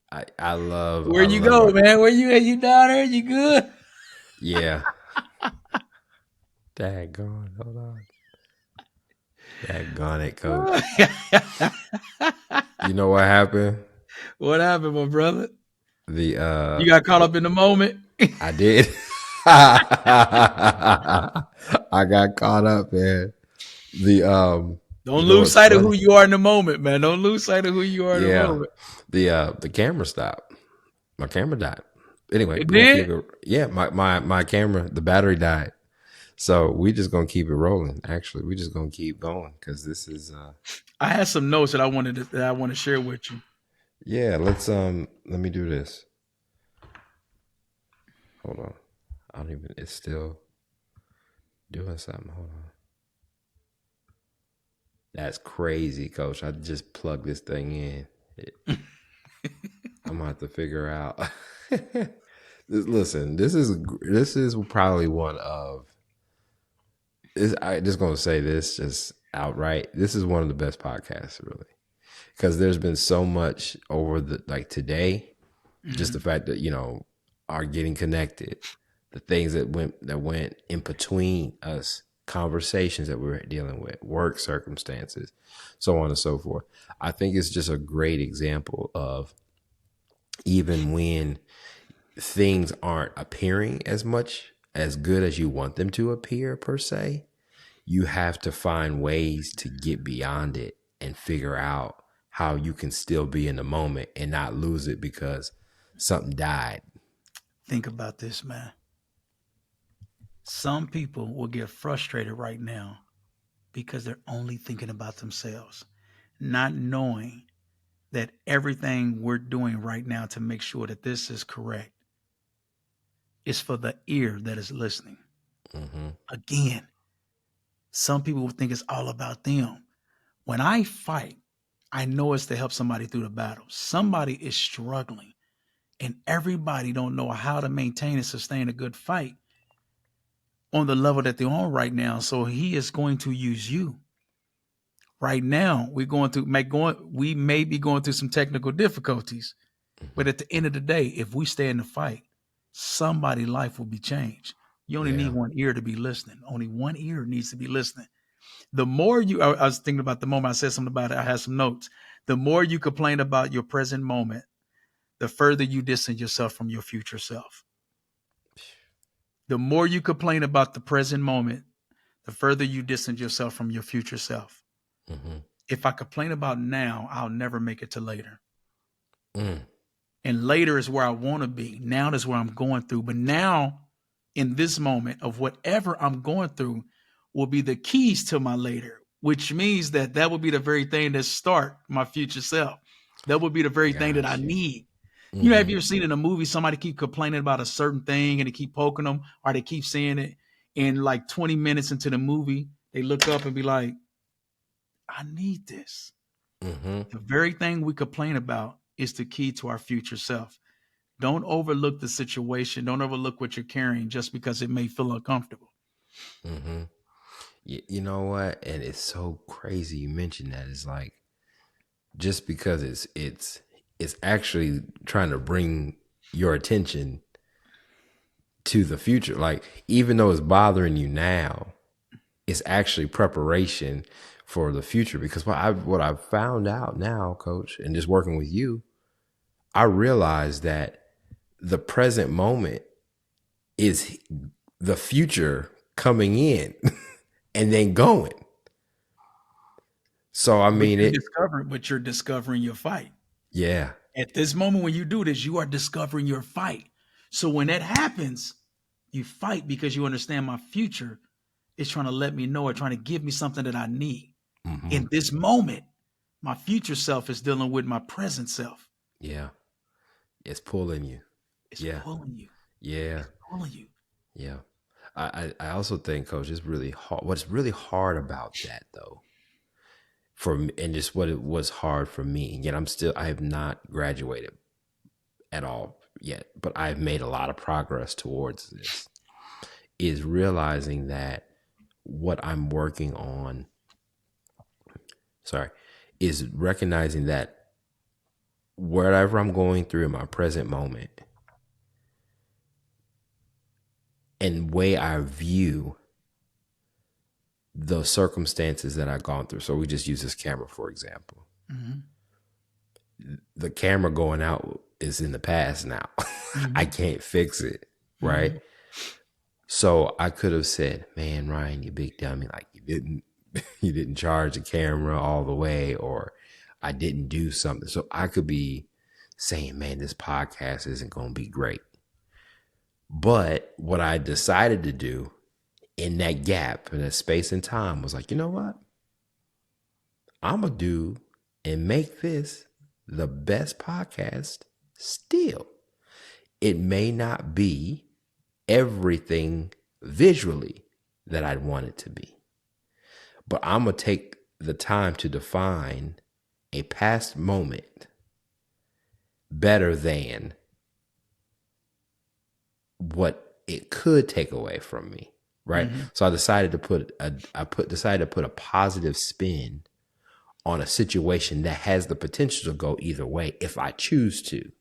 Where I you love go, our man? Where you at? You down there? You good? yeah. Daggone, hold on. Daggone it, coach. You know what happened? What happened, my brother? The You got caught up in the moment. I did. I got caught up, man. The Don't you know lose what's sight of who funny? you are in the moment, man. Don't lose sight of who you are in the Yeah. moment. The camera stopped. My camera died. Anyway, It we're gonna keep did. it. Yeah, my camera, the battery died. So we just gonna keep it rolling. Actually, we just gonna keep going because this is I had some notes that I want to share with you. yeah. Let me do this. Hold on. I don't even. It's still doing something. Hold on. That's crazy, Coach. I just plugged this thing in. I'm gonna have to figure out. Listen, this is probably one of. I just gonna say this just outright. This is one of the best podcasts, really, because there's been so much over the like today. Just the Mhm. fact that are getting connected, the things that went in between us, conversations that we're dealing with, work circumstances, so on and so forth. I think it's just a great example of even when things aren't appearing as much as good as you want them to appear per se, you have to find ways to get beyond it and figure out how you can still be in the moment and not lose it because something died. Think about this, man. Some people will get frustrated right now because they're only thinking about themselves, not knowing that everything we're doing right now to make sure that this is correct is for the ear that is listening. Mm-hmm. Again, some people will think it's all about them. When I fight, I know it's to help somebody through the battle. Somebody is struggling, and everybody don't know how to maintain and sustain a good fight on the level that they're on right now. So he is going to use you. Right now, we may be going through some technical difficulties, Mm-hmm. but at the end of the day, if we stay in the fight, somebody's life will be changed. You only need Yeah. one ear to be listening. Only one ear needs to be listening. The more I was thinking about the moment I said something about it, I had some notes. The more you complain about your present moment, the further you distance yourself from your future self. The more you complain about the present moment, the further you distance yourself from your future self. Mm-hmm. If I complain about now, I'll never make it to later. Mm. And later is where I want to be. Now is where I'm going through. But now, in this moment of whatever I'm going through, will be the keys to my later, which means that will be the very thing that start my future self. That would be the very thing that I Got you. need. You know, have Mm-hmm. you ever seen in a movie somebody keep complaining about a certain thing and they keep poking them or they keep saying it, and like 20 minutes into the movie, they look up and be like, I need this. Mm-hmm. The very thing we complain about is the key to our future self. Don't overlook the situation. Don't overlook what you're carrying just because it may feel uncomfortable. Mm-hmm. You know what? And it's so crazy you mentioned that. It's like just because it's actually trying to bring your attention to the future. Like even though it's bothering you now, it's actually preparation for the future. Because what I've found out now, Coach, and just working with you, I realized that the present moment is the future coming in and then going. So I mean it. But you're discovering your fight. Yeah. At this moment when you do this, you are discovering your fight. So when that happens, you fight because you understand my future is trying to let me know or trying to give me something that I need. Mm-hmm. In this moment, my future self is dealing with my present self. Yeah. It's pulling you. It's Yeah. pulling you. Yeah. It's pulling you. Yeah. I also think, Coach, it's really hard. What's really hard about that, though, for me, and just what it was hard for me. And yet, I have not graduated at all. yet, but I've made a lot of progress towards this, is realizing that what I'm working on, sorry, is recognizing that whatever I'm going through in my present moment and way I view the circumstances that I've gone through. So we just use this camera, for example. Mm-hmm. The camera going out is in the past now. Mm-hmm. I can't fix it, right? Mm-hmm. So I could have said, "Man, Ryan, you big dummy! Like you didn't charge the camera all the way, or I didn't do something." So I could be saying, "Man, this podcast isn't going to be great." But what I decided to do in that gap, in that space and time, was like, you know what? I'm going to do and make this the best podcast still. It may not be everything visually that I'd want it to be, but I'm going to take the time to define a past moment better than what it could take away from me, right? Mm-hmm. So I decided to decided to put a positive spin on a situation that has the potential to go either way if I choose to.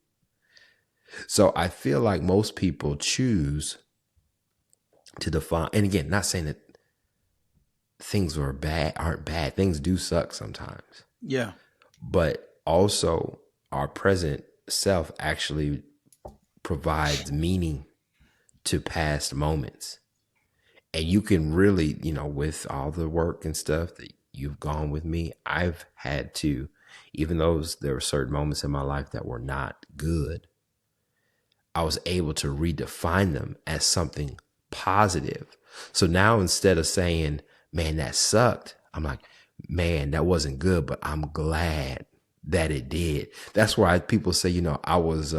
So I feel like most people choose to define, and again, not saying that things aren't bad. Things do suck sometimes. Yeah. But also our present self actually provides meaning to past moments. And you can really, with all the work and stuff that you've gone with me, I've had to, even though there were certain moments in my life that were not good, I was able to redefine them as something positive. So now instead of saying, man, that sucked, I'm like, man, that wasn't good, but I'm glad that it did. That's why people say, I was,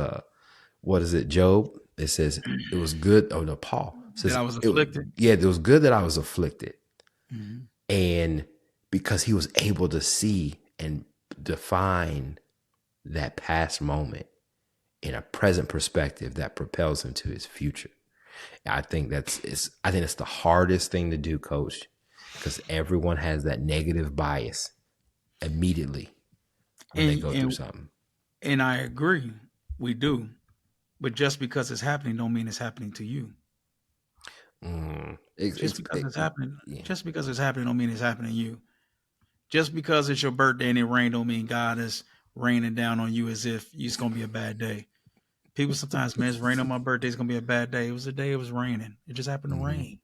what is it, Job? It says it was good. Oh no, Paul That says I was afflicted. it was good that I was afflicted. Mm-hmm. And because he was able to see and define that past moment in a present perspective that propels him to his future. I think I think that's the hardest thing to do, coach, because everyone has that negative bias immediately when they And go through and something. and I agree, we do. But just because it's happening, don't mean it's happening to you. Just because it's happening, Yeah. just because it's happening, don't mean it's happening to you. Just because it's your birthday and it rained, don't mean God is raining down on you as if it's gonna be a bad day. People sometimes, man, it's raining on my birthday. It's gonna be a bad day. It was a day it was raining. It just happened to rain.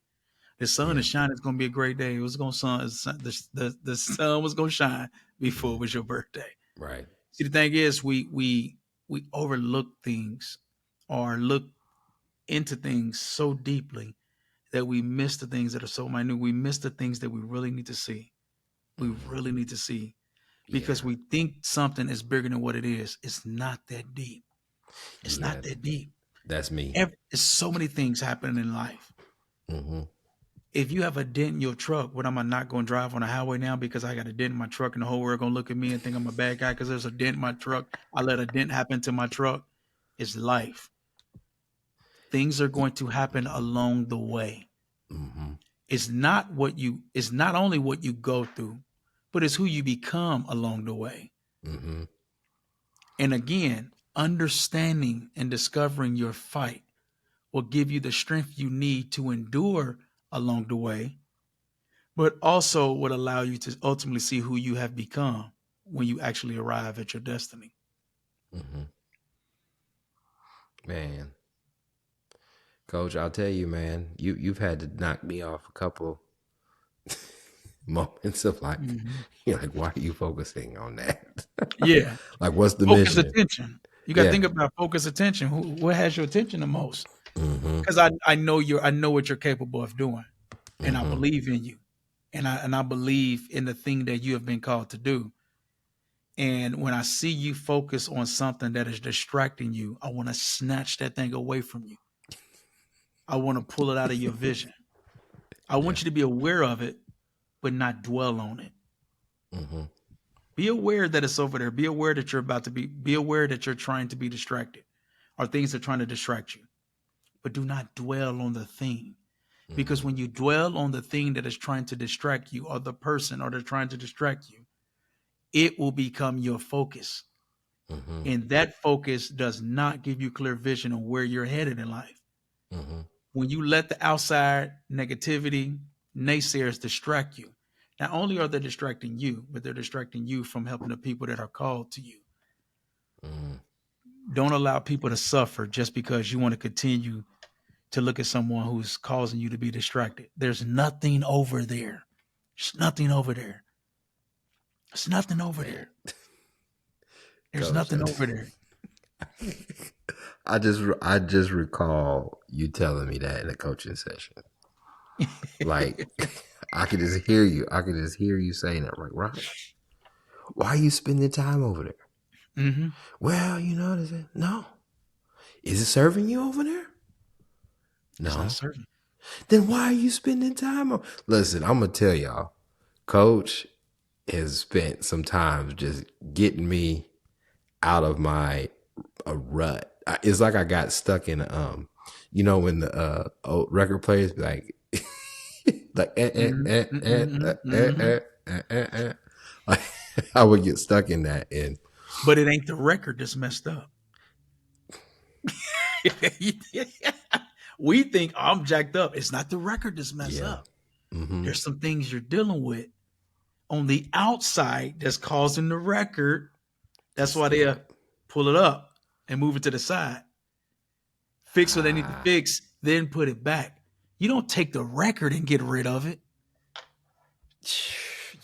The sun Yeah. is shining. It's gonna be a great day. It was gonna the sun was gonna shine before it was your birthday. Right. See, the thing is, we overlook things or look into things so deeply that we miss the things that are so minute. We miss the things that we really need to see. We really need to see because Yeah. we think something is bigger than what it is. It's not that deep. It's Yeah. not that deep. That's me. It's so many things happening in life. Mm-hmm. If you have a dent in your truck, what am I not going to drive on the highway now because I got a dent in my truck and the whole world going to look at me and think I'm a bad guy because there's a dent in my truck. I let a dent happen to my truck. It's life. Things are going to happen along the way. Mm-hmm. It's not only what you go through, but it's who you become along the way. Mm-hmm. And again, understanding and discovering your fight will give you the strength you need to endure along the way, but also would allow you to ultimately see who you have become when you actually arrive at your destiny. Mm-hmm. Man, coach, I'll tell you, man, you've had to knock me off a couple moments of like, Mhm. you're like, why are you focusing on that? Yeah. Like, what's the Focus mission? attention. You got to Yeah. think about focus attention. What has your attention the most? Mm-hmm. Because I know what you're capable of doing, and I Mm-hmm. believe in you, and I believe in the thing that you have been called to do. And when I see you focus on something that is distracting you, I want to snatch that thing away from you. I want to pull it out of your vision. I Yeah. want you to be aware of it, but not dwell on it. Mm-hmm. Be aware that it's over there. Be aware that you're about to be aware that you're trying to be distracted. are things that are trying to distract you. But do not dwell on the thing. Because Mm-hmm. when you dwell on the thing that is trying to distract you, or the person or they're trying to distract you, it will become your focus. Mm-hmm. And that focus does not give you clear vision on where you're headed in life. Mm-hmm. When you let the outside negativity, naysayers distract you, not only are they distracting you, but they're distracting you from helping the people that are called to you. Mm-hmm. Don't allow people to suffer just because you want to continue to look at someone who's causing you to be distracted. There's nothing over there. There's nothing over there. There's nothing over Man, there. There's coach, nothing over there. I just recall you telling me that in a coaching session. Like I could just hear you. I could just hear you saying that. Like, right? Why are you spending time over there? Mm-hmm. Well, no. Is it serving you over there? It's not No. certain. Then why are you spending time? Listen, I'm gonna tell y'all. Coach has spent some time just getting me out of my a rut. It's like I got stuck in when the old record players be like like Mm-hmm. Mm-hmm. Mm-hmm. like I would get stuck in that and But it ain't the record that's messed up. We think, oh, I'm jacked up. It's not the record that's messed yeah. up. Mm-hmm. There's some things you're dealing with on the outside that's causing the record. That's why they Yeah. pull it up and move it to the side. Fix what they need to Ah, fix, then put it back. You don't take the record and get rid of it.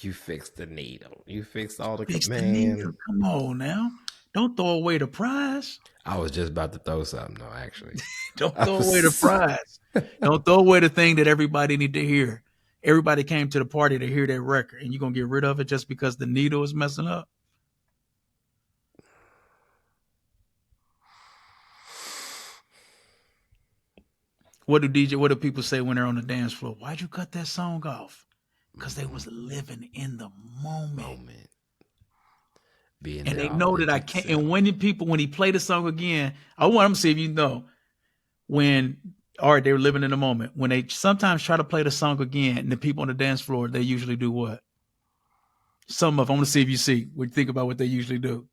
you fixed the needle. You fixed all the Fix the man. needle. Come on now. Don't throw away the prize. I was just about to throw something though, actually. Don't I throw away the was prize. Don't throw away the thing that everybody need to hear. Everybody came to the party to hear that record, and you're gonna get rid of it just because the needle is messing up. What do people say when they're on the dance floor? Why'd you cut that song off? Because they was living in the moment. moment being And their they know that I authentic can't. And self. when he played the song again, I want them to see if you know when, all right, they were living in the moment. When they sometimes try to play the song again, and the people on the dance floor, they usually do what? Some of them, I want to see if you see, what you think about what they usually do.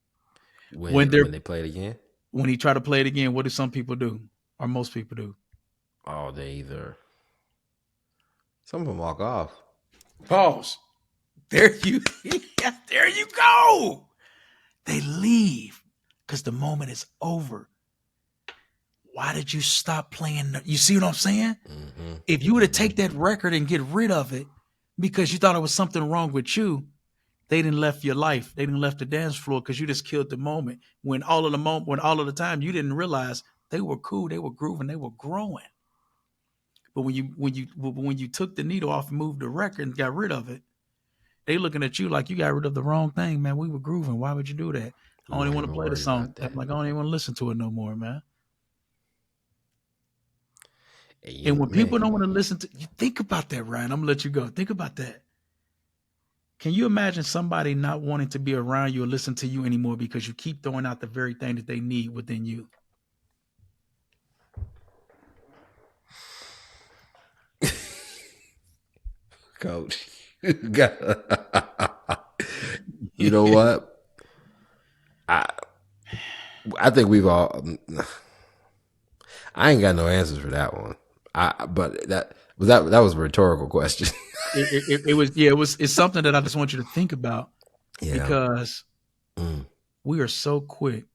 When When they're, they play it again, when he try to play it again, what do some people do? Or most people do? oh, they either some of them walk off. Pause. There you, there you go. They leave because the moment is over. Why did you stop playing? You see what I'm saying? Mm-hmm. If you were to Mm-hmm. take that record and get rid of it because you thought it was something wrong with you, they didn't left your life. They didn't left the dance floor because you just killed the moment. When all of the time you didn't realize they were cool, they were grooving, they were growing. But when you took the needle off and moved the record and got rid of it, they looking at you like you got rid of the wrong thing, man. We were grooving. Why would you do that? I We don't even weren't want to even play the worried song. about I'm that. like, I don't even want to listen to it no more, man. And And you, when man, people don't want to listen to you, think about that, Ryan. I'm gonna let you go. Think about that. Can you imagine somebody not wanting to be around you or listen to you anymore because you keep throwing out the very thing that they need within you? coach, you know what? I I think we've all. I ain't got no answers for that one. But that was a rhetorical question. It was, yeah, it's something that I just want you to think about yeah. because Mm, we are so quick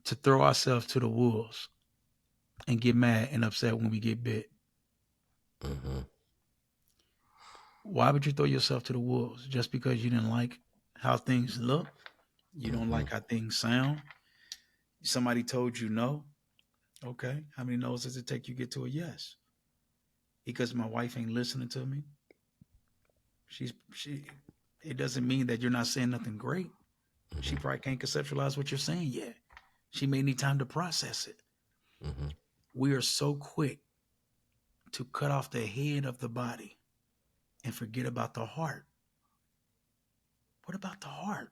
to throw ourselves to the wolves and get mad and upset when we get bit. mm-hmm, Why would you throw yourself to the wolves just because you didn't like how things look? You don't mm-hmm, like how things sound? Somebody told you no? Okay. How many no's does it take you get to a yes? Because my wife ain't listening to me. She it doesn't mean that you're not saying nothing great. She mm-hmm, probably can't conceptualize what you're saying yet. She may need time to process it. mm-hmm. We are so quick to cut off the head of the body and forget about the heart. What about the heart?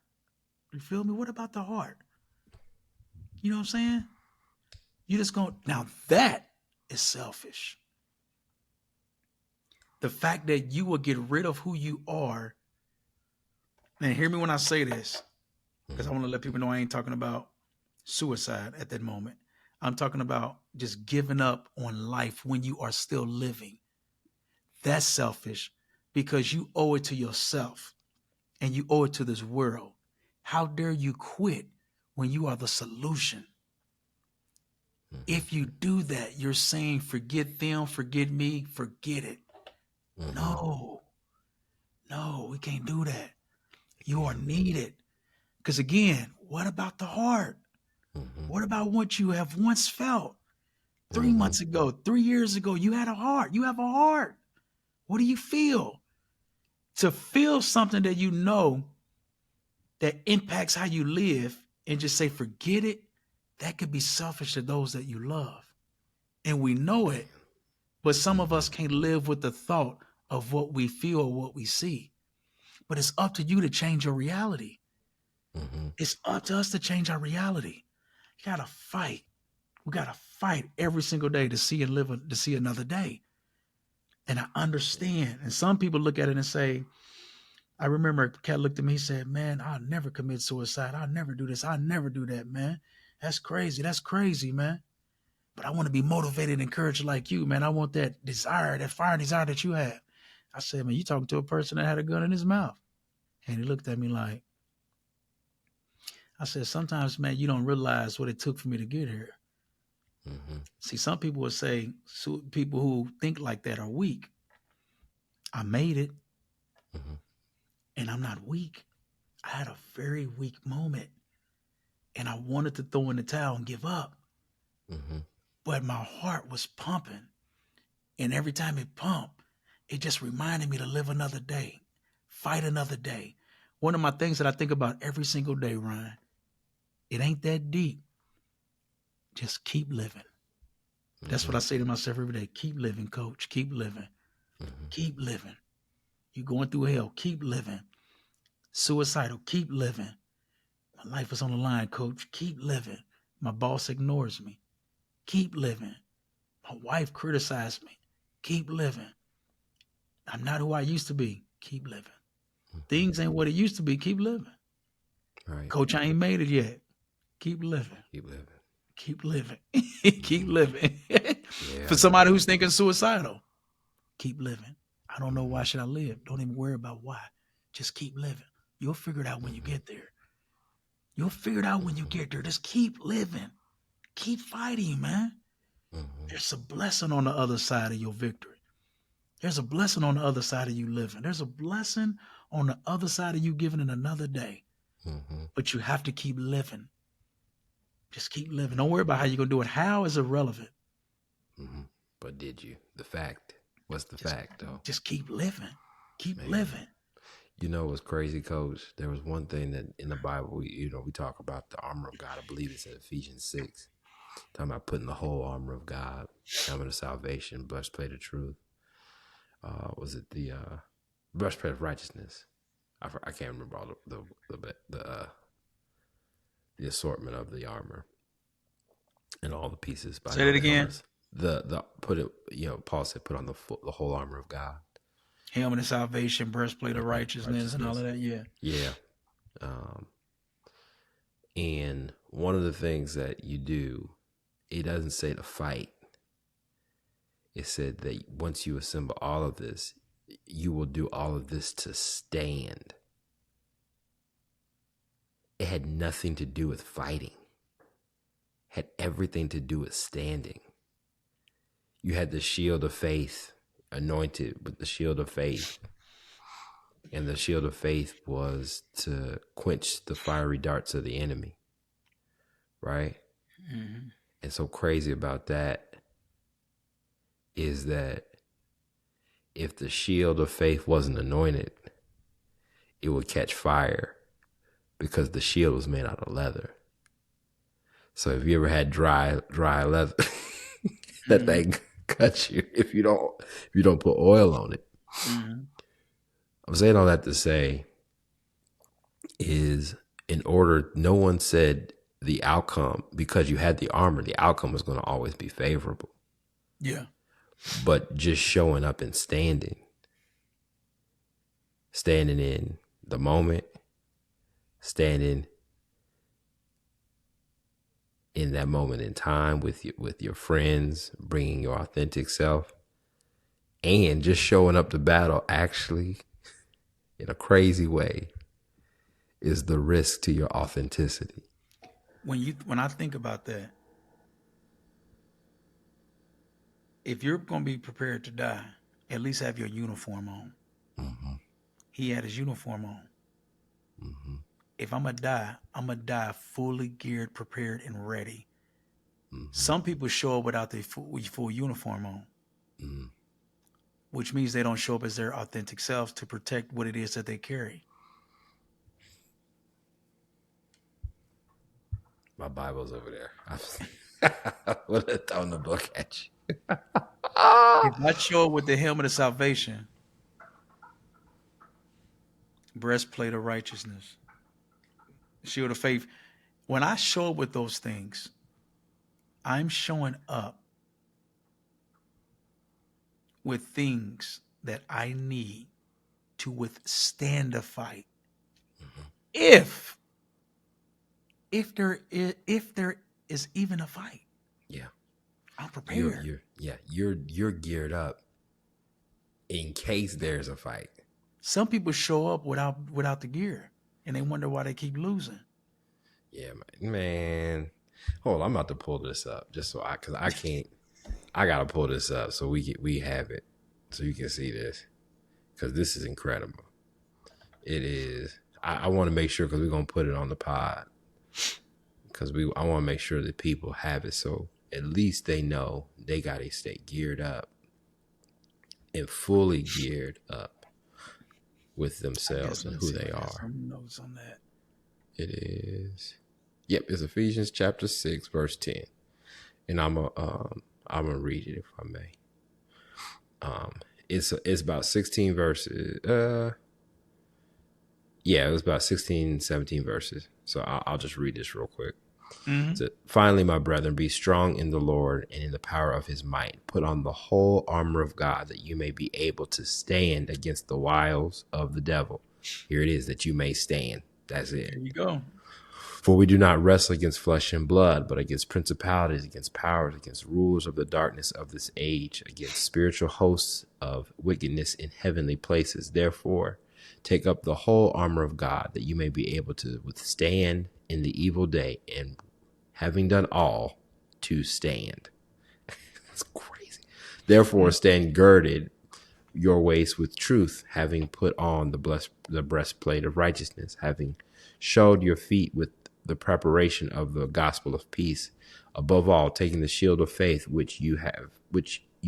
You feel me? What about the heart? You know what I'm saying? You just going, now that is selfish. The fact that you will get rid of who you are. And hear me when I say this, because I want to let people know I ain't talking about suicide at that moment. I'm talking about just giving up on life when you are still living. That's selfish because you owe it to yourself and you owe it to this world. How dare you quit when you are the solution? If you do that, you're saying, forget them, forget me, forget it. No, we can't do that. You are needed. Because again, what about the heart? What about what you have once felt? 3 months ago, 3 years ago, you had a heart. You have a heart. What do you feel? To feel something that you know that impacts how you live and just say, forget it, that could be selfish to those that you love. And we know it, but some of us can't live with the thought of what we feel or what we see. But it's up to you to change your reality. It's up to us to change our reality. You gotta fight. We gotta fight every single day to see and live to see another day. And I understand. And some people look at it and say, I remember a cat looked at me, he said, man, I'll never commit suicide. I'll never do this. I'll never do that, man. That's crazy. That's crazy, man. But I want to be motivated and encouraged like you, man. I want that desire, that fire and desire that you have. I said, man, you talking to a person that had a gun in his mouth. And he looked at me like, I said, sometimes, man, you don't realize what it took for me to get here. See, some people would say, people who think like that are weak. I made it. And I'm not weak. I had a very weak moment. And I wanted to throw in the towel and give up. But my heart was pumping. And every time it pumped, it just reminded me to live another day, fight another day. One of my things that I think about every single day, Ryan, it ain't that deep. Just keep living. That's what I say to myself every day. Keep living, coach. Keep living. Keep living. You're going through hell. Keep living. Suicidal. Keep living. My life is on the line, coach. Keep living. My boss ignores me. Keep living. My wife criticized me. Keep living. I'm not who I used to be. Keep living. Things ain't what it used to be. Keep living. Right. Coach, I ain't made it yet. Keep living. Keep living. Keep living. Keep living. For somebody who's thinking suicidal, keep living. I don't know why should I live. Don't even worry about why. Just keep living. You'll figure it out when you get there. You'll figure it out when you get there. Just keep living. Keep fighting, man. There's a blessing on the other side of your victory. There's a blessing on the other side of you living. There's a blessing on the other side of you giving it another day. But you have to keep living. Just keep living. Don't worry about how you're going to do it. How is irrelevant. But did you? The fact. What's the fact, though? Just keep living. Keep living. You know what's crazy, Coach? There was one thing that in the Bible, we talk about the armor of God. I believe it's in Ephesians 6. Talking about putting the whole armor of God, helmet of salvation, breastplate of truth. Was it the breastplate of righteousness? I can't remember all the assortment of the armor and all the pieces. Say it again. The put it. Paul said, put on the whole armor of God. Helmet of salvation, breastplate of righteousness, and all of that. Yeah. Yeah. And one of the things that you do, it doesn't say to fight. It said that once you assemble all of this, you will do all of this to stand. It had nothing to do with fighting. It had everything to do with standing. You had the shield of faith, anointed with the shield of faith. And the shield of faith was to quench the fiery darts of the enemy. Right? And so crazy about that is that if the shield of faith wasn't anointed, it would catch fire because the shield was made out of leather. So if you ever had dry leather, that thing cuts you if you don't put oil on it. I'm saying all that to say is, no one said the outcome, because you had the armor, the outcome was going to always be favorable. Yeah. But just showing up and standing in the moment, standing in that moment in time with your friends, bringing your authentic self, and just showing up to battle actually in a crazy way is the risk to your authenticity. When I think about that, if you're going to be prepared to die, at least have your uniform on. Mm-hmm. He had his uniform on. Mm-hmm. If I'm gonna die fully geared, prepared, and ready. Mm-hmm. Some people show up without their full uniform on, Mm-hmm. which means they don't show up as their authentic selves to protect what it is that they carry. My Bible's over there. I would have thrown the book at you. If I show up with the helmet of salvation, breastplate of righteousness, shield of faith, when I show up with those things, I'm showing up with things that I need to withstand a fight. Mm-hmm. If there is even a fight, Yeah, I'm prepared. you're geared up in case there's a fight. Some people show up without the gear, and they wonder why they keep losing. Yeah, man. Hold on, I'm about to pull this up just so because I can't. I gotta pull this up so we have it so you can see this because this is incredible. It is. I want to make sure because we're gonna put it on the pod because I want to make sure that people have it so at least they know they gotta stay geared up and fully geared up with I guess themselves let and me who see if they I got are. some notes on that. It is. Yep, it's Ephesians chapter 6, verse 10. And I'm gonna read it if I may. It's about 16 verses. Yeah, it was about 16, 17 verses. So I'll just read this real quick. Mm-hmm. So, finally, my brethren, be strong in the Lord and in the power of his might. Put on the whole armor of God that you may be able to stand against the wiles of the devil. Here it is, that you may stand. That's it. There you go. For we do not wrestle against flesh and blood, but against principalities, against powers, against rulers of the darkness of this age, against spiritual hosts of wickedness in heavenly places. Therefore, take up the whole armor of God, that you may be able to withstand in the evil day, and having done all, to stand. That's crazy. Therefore, stand girded your waist with truth, having put on the breastplate of righteousness, having shod your feet with the preparation of the gospel of peace. Above all, taking the shield of faith, which you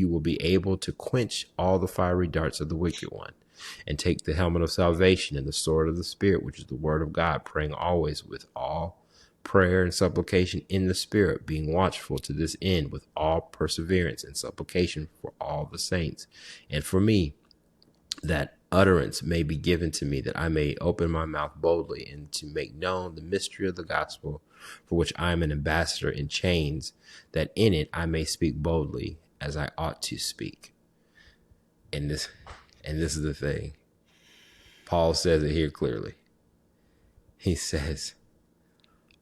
will be able to quench all the fiery darts of the wicked one, and take the helmet of salvation and the sword of the Spirit, which is the word of God, praying always with all prayer and supplication in the Spirit, being watchful to this end with all perseverance and supplication for all the saints, and for me, that utterance may be given to me, that I may open my mouth boldly and to make known the mystery of the gospel, for which I am an ambassador in chains, that in it I may speak boldly as I ought to speak. And this is the thing. Paul says it here clearly. He says,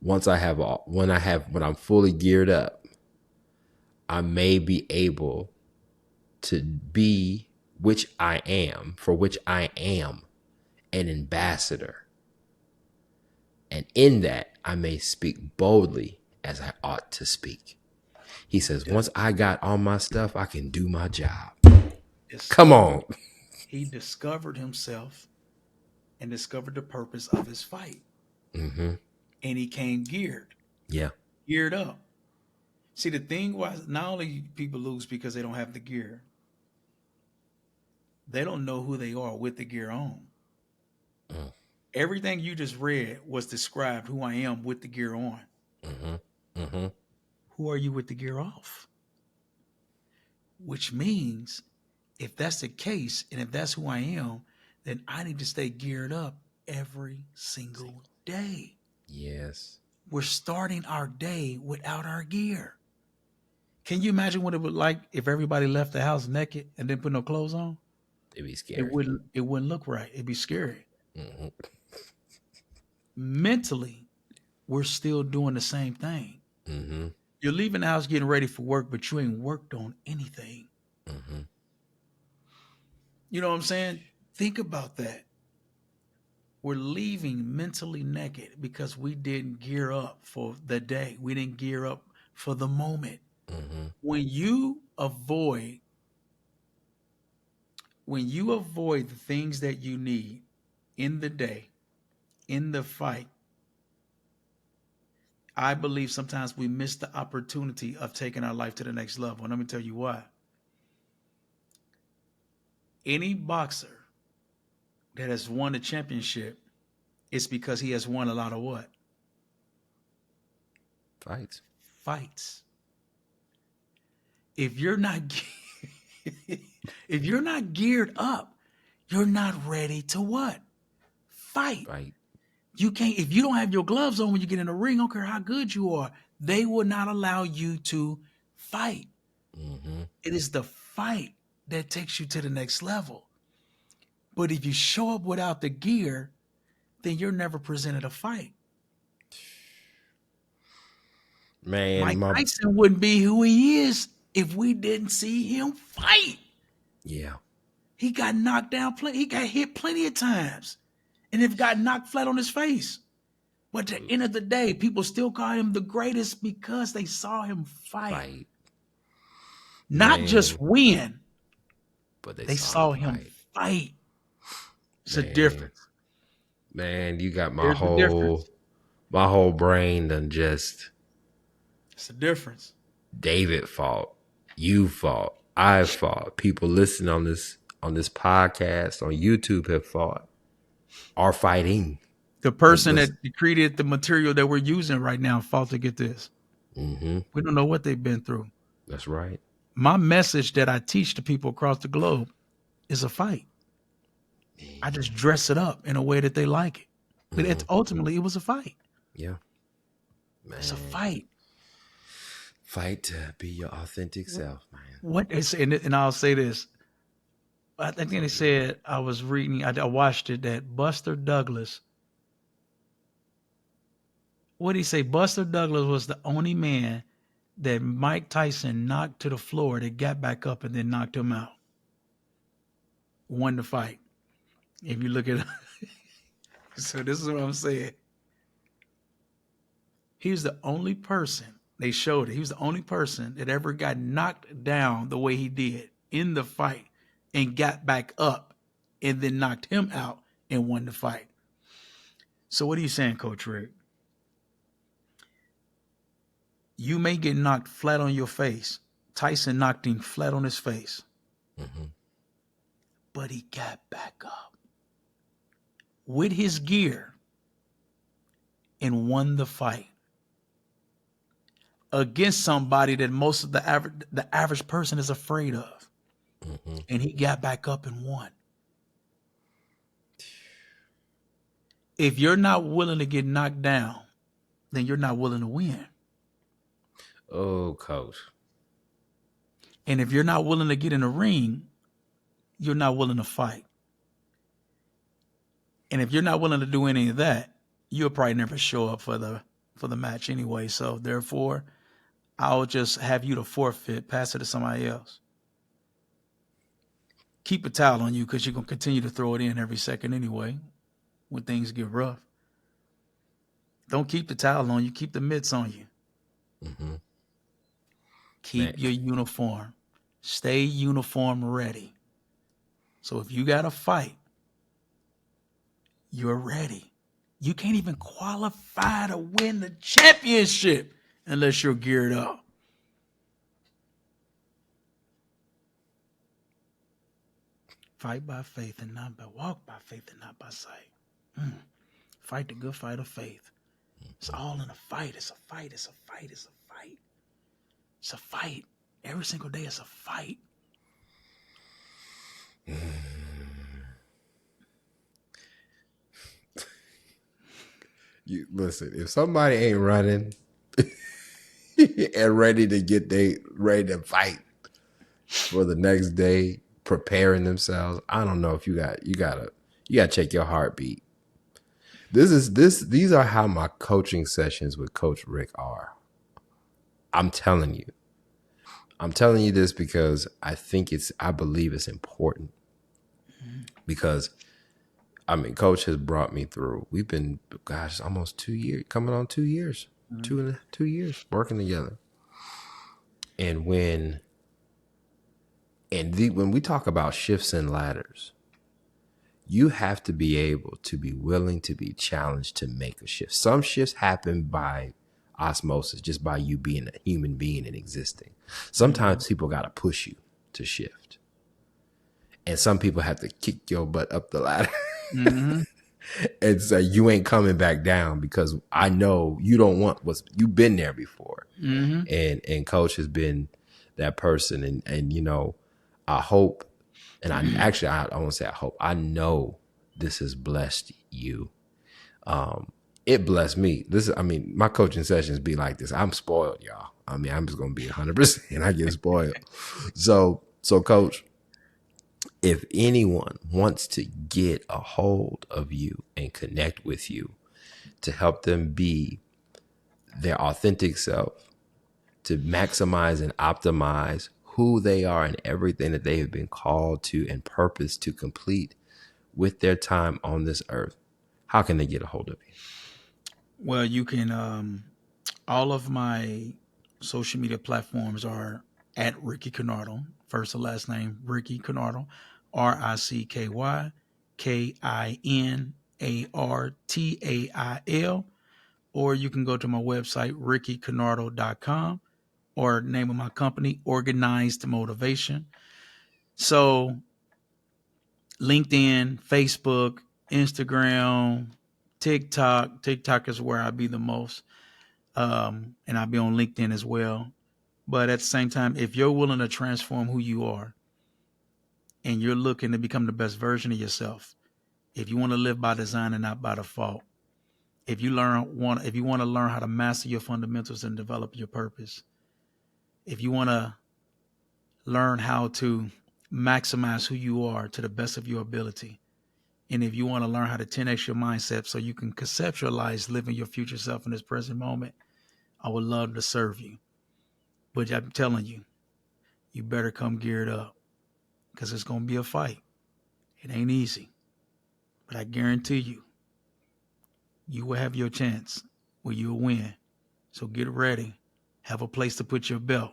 when I'm fully geared up, I may be able to be for which I am an ambassador. And in that, I may speak boldly as I ought to speak. He says, Yeah. once I got all my stuff, I can do my job. Come on. Discovered. He discovered himself and discovered the purpose of his fight. Mm-hmm. And he came Yeah. geared up. See, the thing was, not only people lose because they don't have the gear, they don't know who they are with the gear on. Mm. Everything you just read was described who I am with the gear on. Mm-hmm. Mm-hmm. Who are you with the gear off? Which means if that's the case, and if that's who I am, then I need to stay geared up every single day. Yes. we're starting our day without our gear. Can you imagine what it would like if everybody left the house naked and didn't put no clothes on? It'd be It scary. wouldn't it wouldn't look right. It'd be scary. Hmm. Mentally, we're still doing the same thing. Hmm. You're leaving the house getting ready for work, but you ain't worked on anything. Hmm. You know what I'm saying? Think about that. We're leaving mentally naked because we didn't gear up for the day. We didn't gear up for the moment. Hmm. When you avoid the things that you need in the day, in the fight, I believe sometimes we miss the opportunity of taking our life to the next level. And let me tell you why. Any boxer that has won a championship, it's because he has won a lot of what? Fights. Fights. If you're not if you're not geared up, you're not ready to what? Fight. Fight. You can't, if you don't have your gloves on when you get in the ring, I don't care how good you are, they will not allow you to fight. Hmm. It is the fight that takes you to the next level. But if you show up without the gear, then you're never presented a fight. Man, Mike Tyson wouldn't be who he is if we didn't see him fight. yeah. He got knocked down, he got hit plenty of times, and have got knocked flat on his face. But at the end of the day, people still call him the greatest because they saw him fight. Fight. Not just Man, win, but they they saw him saw him fight. fight. It's a Man, difference. man, you got There's a difference. my whole brain done just It's a difference. David fought, you fought, I fought, people listening on this podcast on YouTube have fought, are fighting. The person Let's that created the material that we're using right now fought to get this. mm-hmm. We don't know what they've been through. That's right. My message that I teach to people across the globe is a fight. I just dress it up in a way that they like it. But it's Mm-hmm. ultimately it was a fight. Yeah. It's a Man. fight. Fight to be your authentic self, man. What is and I'll say this. I think they said I was reading, I watched it that Buster Douglas. What did he say? Buster Douglas was the only man that Mike Tyson knocked to the floor that got back up and then knocked him out. Won the fight. If you look at so this is what I'm saying. He was the only person, they showed it. He was the only person that ever got knocked down the way he did in the fight and got back up and then knocked him out and won the fight. So what are you saying, Coach Rick? You may get knocked flat on your face. Tyson knocked him flat on his face. Mm-hmm. But he got back up with his gear and won the fight against somebody that most of the average person is afraid of. Mm-hmm. And he got back up and won. If you're not willing to get knocked down, then you're not willing to win. Oh, coach. And if you're not willing to get in the ring, you're not willing to fight. And if you're not willing to do any of that, you'll probably never show up for the match anyway. So therefore, I'll just have you to forfeit, pass it to somebody else. Keep a towel on you because you're going to continue to throw it in every second anyway when things get rough. Don't keep the towel on you. Keep the mitts on you. Mm-hmm. Keep your uniform. Stay uniform ready. So if you got to fight, you're ready. You can't even qualify to win the championship unless you're geared up. Fight by faith and not by walk by faith and not by sight. Fight the good fight of faith. It's all in a fight. It's a fight. It's a fight. It's a fight. It's a fight. Every single day it's a fight. You listen. If somebody ain't running and ready to fight for the next day, preparing themselves, I don't know if you gotta check your heartbeat. These are how my coaching sessions with Coach Rick are. I'm telling you. I'm telling you this because I believe it's important because I mean, Coach has brought me through. We've been, gosh, almost 2 years, coming on 2 years, Mhm. 2 years working together. And when we talk about shifts and ladders, you have to be able to be willing to be challenged to make a shift. Some shifts happen by osmosis, just by you being a human being and existing. Mhm. Sometimes people got to push you to shift. And some people have to kick your butt up the ladder Mhm. and say, you ain't coming back down because I know you don't want you've been there before. Mhm. And Coach has been that person. And I hope, and I won't say I hope, I know this has blessed you. It blessed me. My coaching sessions be like this. I'm spoiled, y'all. I mean, I'm just gonna be 100%. I get spoiled. So Coach, if anyone wants to get a hold of you and connect with you to help them be their authentic self, to maximize and optimize who they are and everything that they have been called to and purpose to complete with their time on this earth, how can they get a hold of you? Well, you can. All of my social media platforms are at Ricky Canardo, first and last name Ricky Canardo, RICKYKINARTAIL, or you can go to my website rickycanardo.com, or name of my company Organized Motivation. So LinkedIn, Facebook, Instagram, TikTok. TikTok is where I be the most. And I'll be on LinkedIn as well. But at the same time, if you're willing to transform who you are and you're looking to become the best version of yourself, if you want to live by design and not by default, if you want to learn how to master your fundamentals and develop your purpose, if you want to learn how to maximize who you are to the best of your ability, and if you want to learn how to 10x your mindset so you can conceptualize living your future self in this present moment, I would love to serve you. But I'm telling you, you better come geared up because it's going to be a fight. It ain't easy, but I guarantee you, you will have your chance where you'll win. So get ready. Have a place to put your belt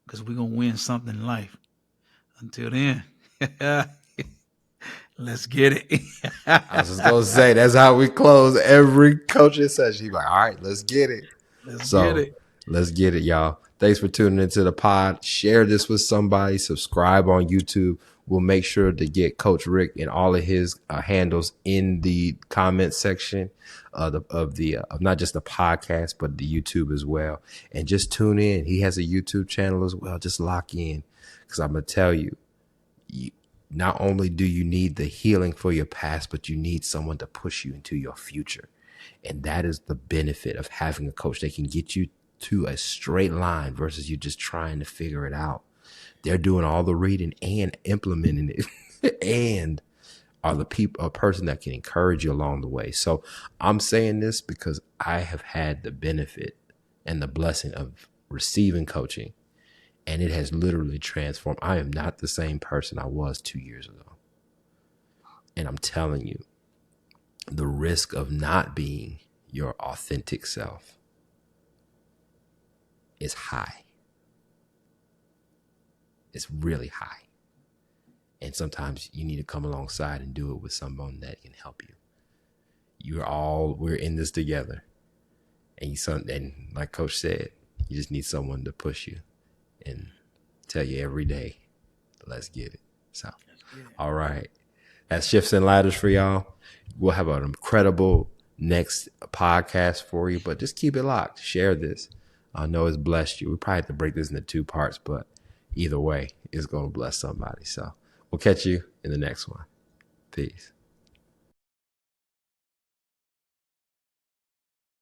because we're going to win something in life. Until then, let's get it. I was just gonna say that's how we close every coaching session. He's like, all right, let's get it. Let's get So it. let's get it, y'all. Thanks for tuning into the pod. Share this with somebody. Subscribe on YouTube. We'll make sure to get Coach Rick and all of his handles in the comment section of not just the podcast but the YouTube as well. And just tune in. He has a YouTube channel as well. Just lock in because I'm gonna tell you, not only do you need the healing for your past, but you need someone to push you into your future. And that is the benefit of having a coach. They can get you to a straight line versus you just trying to figure it out. They're doing all the reading and implementing it and are a person that can encourage you along the way. So I'm saying this because I have had the benefit and the blessing of receiving coaching, and it has literally transformed. I am not the same person I was 2 years ago. And I'm telling you, the risk of not being your authentic self is high. It's really high. And sometimes you need to come alongside and do it with someone that can help you. We're in this together. And like Coach said, you just need someone to push you and tell you every day, let's get it. So, all right. That's Shifts and Ladders for y'all. We'll have an incredible next podcast for you, but just keep it locked. Share this. I know it's blessed you. We probably have to break this into 2 parts, but either way, it's going to bless somebody. So we'll catch you in the next one. Peace.